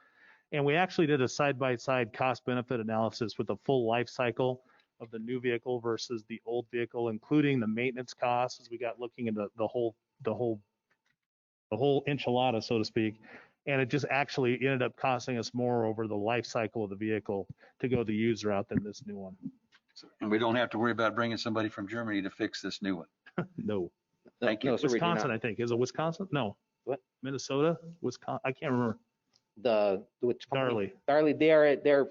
G: And we actually did a side-by-side cost benefit analysis with the full life cycle of the new vehicle versus the old vehicle, including the maintenance costs, as we got looking into the whole enchilada, so to speak. And it just actually ended up costing us more over the life cycle of the vehicle to go the used route than this new one.
S: And we don't have to worry about bringing somebody from Germany to fix this new one.
G: No.
S: Thank you.
K: No, sir, we do
G: Wisconsin,
K: not.
G: I think. Is it Wisconsin? No.
K: What?
G: Minnesota? Wisconsin? I can't remember.
K: Which company?
G: Darley.
K: Their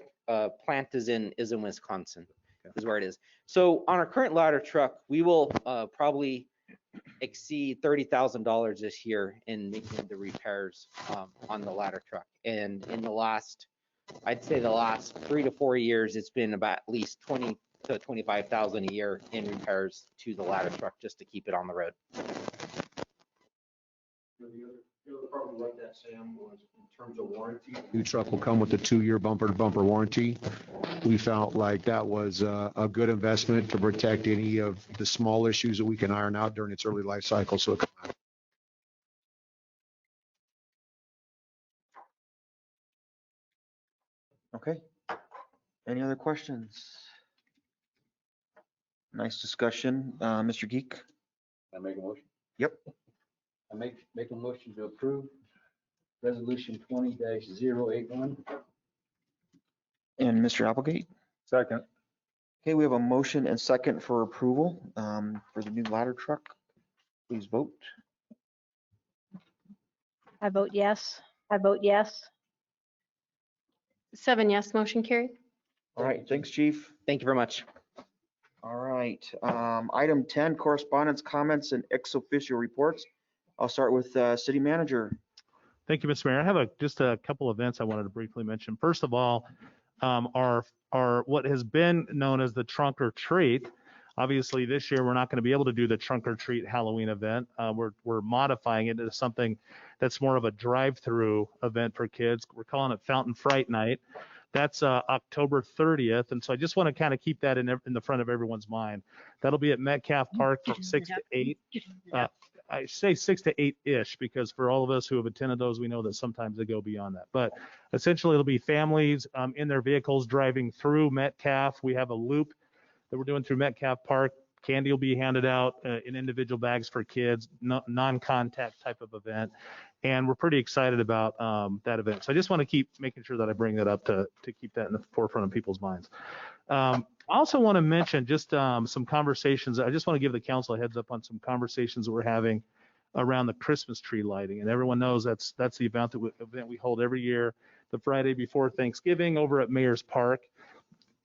K: plant is in Wisconsin, is where it is. So on our current ladder truck, we will probably exceed $30,000 this year in making the repairs on the ladder truck. And in I'd say the last 3 to 4 years, it's been about at least 20 to 25,000 a year in repairs to the ladder truck just to keep it on the road.
L: The other problem like that, Sam, was in terms of warranty. New truck will come with a 2-year bumper-to-bumper warranty. We felt like that was a good investment to protect any of the small issues that we can iron out during its early life cycle. So
D: Okay. Any other questions? Nice discussion. Mr. Geek?
S: Can I make a motion?
D: Yep.
S: I make a motion to approve resolution 20-081.
D: And Mr. Applegate?
C: Second.
D: Okay, we have a motion and second for approval for the new ladder truck. Please vote.
M: I vote yes. I vote yes. 7 yes, motion carried.
D: All right, thanks, Chief.
K: Thank you very much.
D: All right, item 10, correspondence, comments, and ex officio reports. I'll start with City Manager.
G: Thank you, Mr. Mayor. I have just a couple events I wanted to briefly mention. First of all, our what has been known as the trunk or treat. Obviously, this year we're not going to be able to do the trunk or treat Halloween event. We're modifying it into something that's more of a drive-through event for kids. We're calling it Fountain Fright Night. That's October 30th, and so I just want to kind of keep that in the front of everyone's mind. That'll be at Metcalf Park from 6 to 8. I say 6 to 8-ish because for all of us who have attended those, we know that sometimes they go beyond that. But essentially, it'll be families in their vehicles driving through Metcalf. We have a loop that we're doing through Metcalf Park. Candy will be handed out in individual bags for kids, non-contact type of event. And we're pretty excited about that event. So I just want to keep making sure that I bring that up to keep that in the forefront of people's minds. I also want to mention just some conversations. I just want to give the council a heads up on some conversations that we're having around the Christmas tree lighting. And everyone knows that's the event that we hold every year, the Friday before Thanksgiving over at Mayor's Park.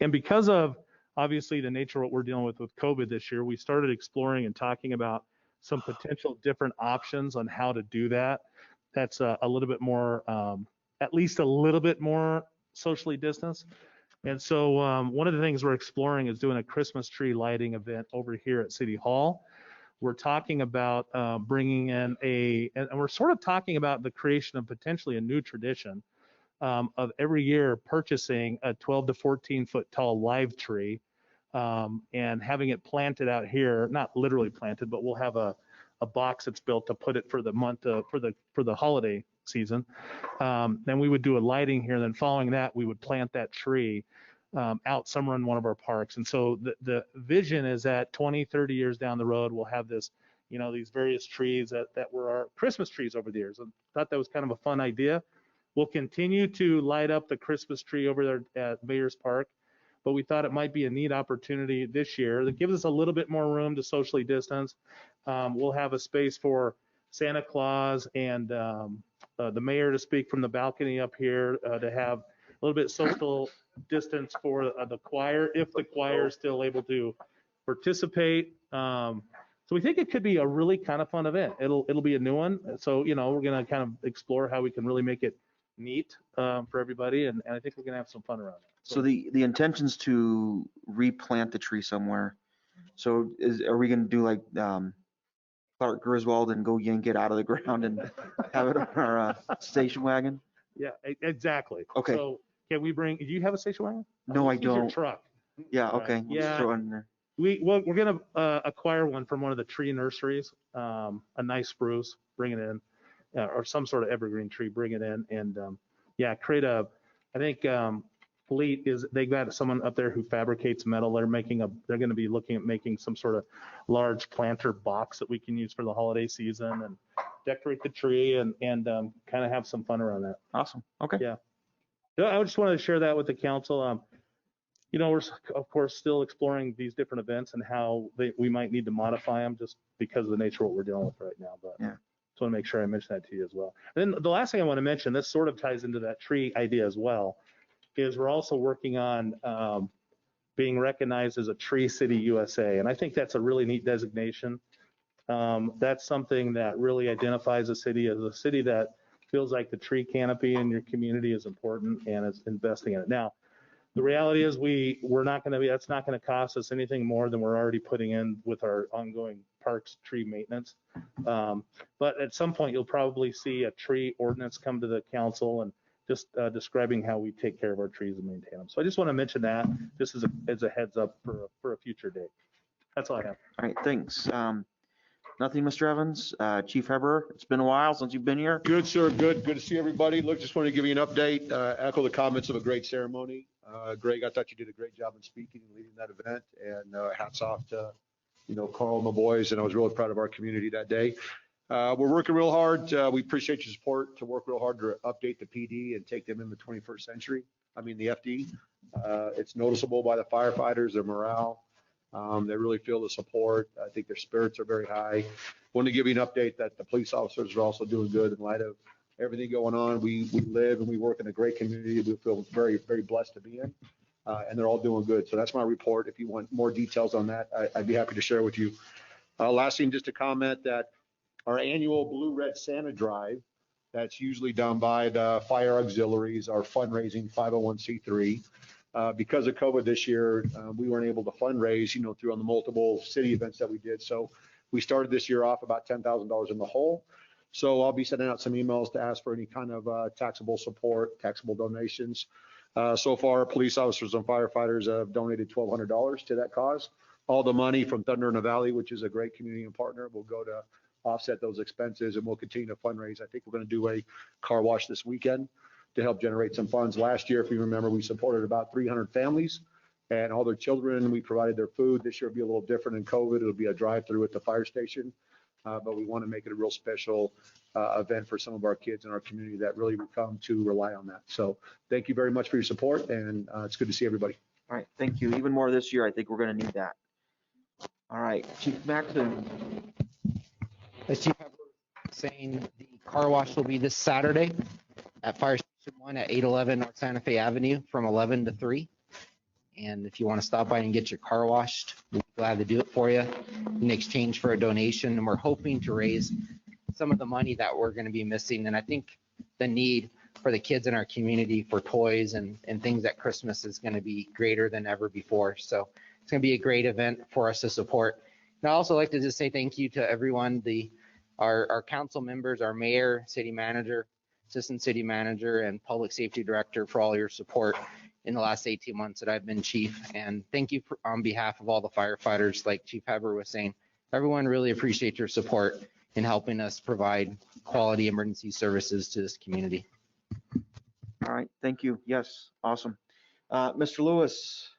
G: And because of obviously the nature of what we're dealing with COVID this year, we started exploring and talking about some potential different options on how to do that. That's a little bit more, at least a little bit more socially distanced. And so one of the things we're exploring is doing a Christmas tree lighting event over here at City Hall. We're talking about bringing in and we're sort of talking about the creation of potentially a new tradition of every year purchasing a 12 to 14 foot tall live tree and having it planted out here, not literally planted, but we'll have a box that's built to put it for the month for the holiday season. Then we would do a lighting here. Then following that, we would plant that tree out somewhere in one of our parks. And so the vision is that 20, 30 years down the road, we'll have this, these various trees that were our Christmas trees over the years. And thought that was kind of a fun idea. We'll continue to light up the Christmas tree over there at Mayor's Park, but we thought it might be a neat opportunity this year that gives us a little bit more room to socially distance. We'll have a space for Santa Claus and the mayor to speak from the balcony up here, to have a little bit social distance for the choir, if the choir is still able to participate. So we think it could be a really kind of fun event. It'll be a new one. So, we're going to kind of explore how we can really make it neat for everybody. And I think we're going to have some fun around it.
D: So the intention's to replant the tree somewhere. So are we going to do like Clark Griswold and go yank it out of the ground and have it on our station wagon?
G: Yeah, exactly.
D: Okay.
G: So can we do you have a station wagon?
D: No, I
G: Use your
D: don't.
G: truck.
D: Yeah, okay.
G: Right.
D: We'll just throw it in there.
G: We're going to acquire one from one of the tree nurseries, a nice spruce, bring it in, or some sort of evergreen tree, bring it in, and create I think Fleet they got someone up there who fabricates metal. They're going to be looking at making some sort of large planter box that we can use for the holiday season and decorate the tree and kind of have some fun around that.
D: Awesome. Okay.
G: Yeah. I just wanted to share that with the council. We're of course still exploring these different events and how we might need to modify them just because of the nature of what we're dealing with right now. But
D: yeah.
G: Just want to make sure I mention that to you as well. And then the last thing I want to mention, this sort of ties into that tree idea as well, is we're also working on being recognized as a Tree City USA. And I think that's a really neat designation. That's something that really identifies a city as a city that feels like the tree canopy in your community is important and is investing in it. Now, the reality is that's not going to cost us anything more than we're already putting in with our ongoing parks tree maintenance. But at some point, you'll probably see a tree ordinance come to the council and just describing how we take care of our trees and maintain them. So I just want to mention that just as a heads up for a future date. That's all I have.
D: All right, thanks. Nothing, Mr. Evans. Chief Heber, it's been a while since you've been here.
L: Good, sir. Good to see everybody. Look, just want to give you an update, echo the comments of a great ceremony. Greg, I thought you did a great job in speaking and leading that event, and hats off to, Carl and the boys, and I was really proud of our community that day. We're working real hard. We appreciate your support to work real hard to update the PD and take them in the 21st century. The FD. It's noticeable by the firefighters, their morale. They really feel the support. I think their spirits are very high. Want to give you an update that the police officers are also doing good in light of everything going on. We live and we work in a great community. We feel very, very blessed to be in, and they're all doing good. So that's my report. If you want more details on that, I'd be happy to share with you. Last thing, just to comment that our annual Blue Red Santa Drive, that's usually done by the fire auxiliaries, our fundraising 501c3. Because of COVID this year, we weren't able to fundraise, through on the multiple city events that we did. So we started this year off about $10,000 in the hole. So I'll be sending out some emails to ask for any kind of taxable support, taxable donations. So far, police officers and firefighters have donated $1,200 to that cause. All the money from Thunder in the Valley, which is a great community and partner, will go to offset those expenses, and we'll continue to fundraise. I think we're going to do a car wash this weekend to help generate some funds. Last year, if you remember, we supported about 300 families and all their children. We provided their food. This year will be a little different in COVID. It'll be a drive-through at the fire station, but we want to make it a real special event for some of our kids in our community that really would come to rely on that. So thank you very much for your support, and it's good to see everybody.
D: All right, thank you. Even more this year, I think we're going to need that. All right, Chief Maxon.
K: As Chief Heber was saying, the car wash will be this Saturday at Fire Station 1 at 811 North Santa Fe Avenue from 11 to 3. And if you want to stop by and get your car washed, we'll be glad to do it for you in exchange for a donation. And we're hoping to raise some of the money that we're going to be missing. And I think the need for the kids in our community for toys and things at Christmas is going to be greater than ever before. So it's going to be a great event for us to support. And I also like to just say thank you to everyone, our council members, our mayor, city manager, assistant city manager, and public safety director for all your support in the last 18 months that I've been chief. And thank you on behalf of all the firefighters, like Chief Heber was saying. Everyone really appreciate your support. in helping us provide quality emergency services to this community.
D: All right, thank you. Yes, awesome. Mr. Lewis.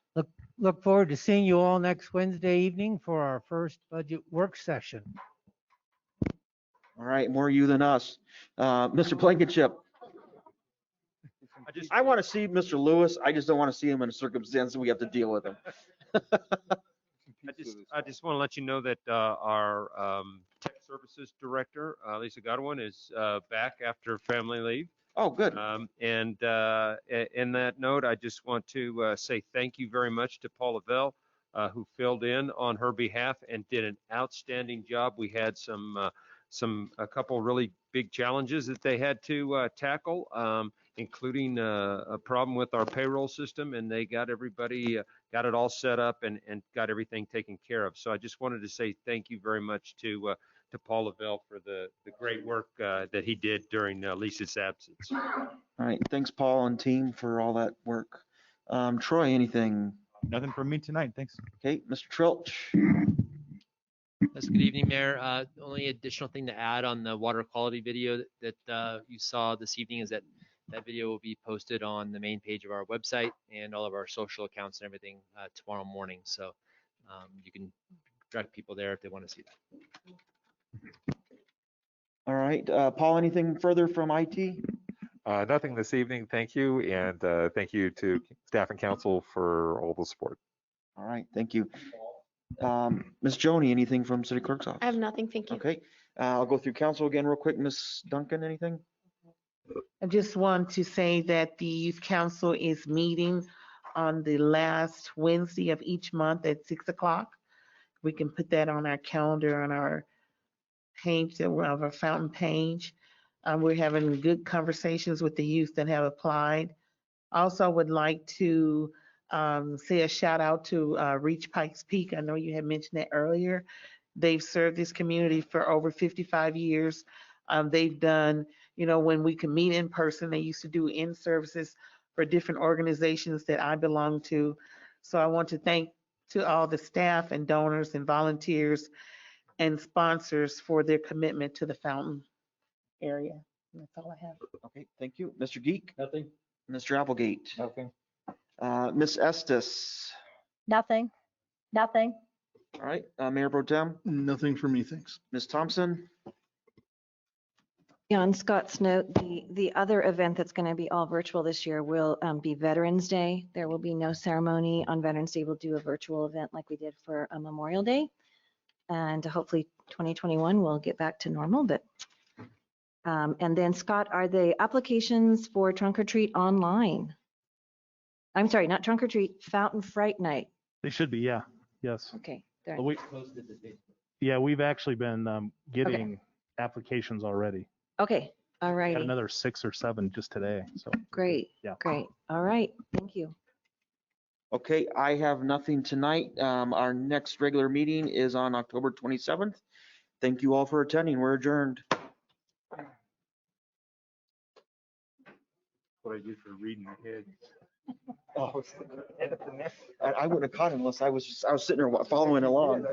T: Look forward to seeing you all next Wednesday evening for our first budget work session.
D: All right, more you than us. Mr. Blankenship. I want to see Mr. Lewis. I just don't want to see him in a circumstance that we have to deal with him.
F: I just want to let you know that our tech services director, Lisa Godwin, is back after family leave.
D: Oh, good.
F: In that note, I just want to say thank you very much to Paul Lavelle, who filled in on her behalf and did an outstanding job. We had a couple really big challenges that they had to tackle, including a problem with our payroll system, and they got everybody, got it all set up and got everything taken care of. So I just wanted to say thank you very much to Paul Lavelle for the great work that he did during Lisa's absence.
D: All right, thanks Paul and team for all that work. Troy, anything?
I: Nothing from me tonight, thanks.
D: Okay, Mr. Trilch.
O: Yes, good evening, Mayor. Only additional thing to add on the water quality video that you saw this evening is that video will be posted on the main page of our website and all of our social accounts and everything tomorrow morning. So you can direct people there if they want to see that.
D: All right, Paul, anything further from IT?
W: Nothing this evening, thank you. And thank you to staff and council for all the support.
D: All right, thank you. Ms. Joni, anything from City Clerk's office?
M: I have nothing, thank you.
D: Okay, I'll go through council again real quick. Ms. Duncan, anything?
P: I just want to say that the Youth Council is meeting on the last Wednesday of each month at 6 o'clock. We can put that on our calendar on our page, of our fountain page. We're having good conversations with the youth that have applied. Also would like to say a shout out to Reach Pikes Peak. I know you had mentioned that earlier. They've served this community for over 55 years. They've done, when we can meet in person, they used to do in-services for different organizations that I belong to. So I want to thank to all the staff and donors and volunteers and sponsors for their commitment to the fountain area. That's all I have.
D: Okay, thank you. Mr. Geek?
S: Nothing.
D: Mr. Applegate?
S: Nothing.
D: Ms. Estes?
X: Nothing. Nothing.
D: All right, Mayor Pro Tem?
N: Nothing for me, thanks.
D: Ms. Thompson?
V: Yeah, on Scott's note, the other event that's going to be all virtual this year will be Veterans Day. There will be no ceremony on Veterans Day. We'll do a virtual event like we did for Memorial Day. And hopefully 2021 will get back to normal. But and then Scott, are the applications for Trunk or Treat online? I'm sorry, not Trunk or Treat, Fountain Fright Night.
G: They should be, yeah, yes.
V: Okay.
G: Well, we've actually been getting applications already.
V: Okay, all right.
G: Got another 6 or 7 just today, so.
V: Great,
G: yeah.
V: Great, all right, thank you.
D: Okay, I have nothing tonight. Our next regular meeting is on October 27th. Thank you all for attending. We're adjourned.
C: What I do for reading ahead.
D: Oh, I wouldn't have caught it unless I was sitting there following along.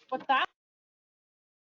X: What's that?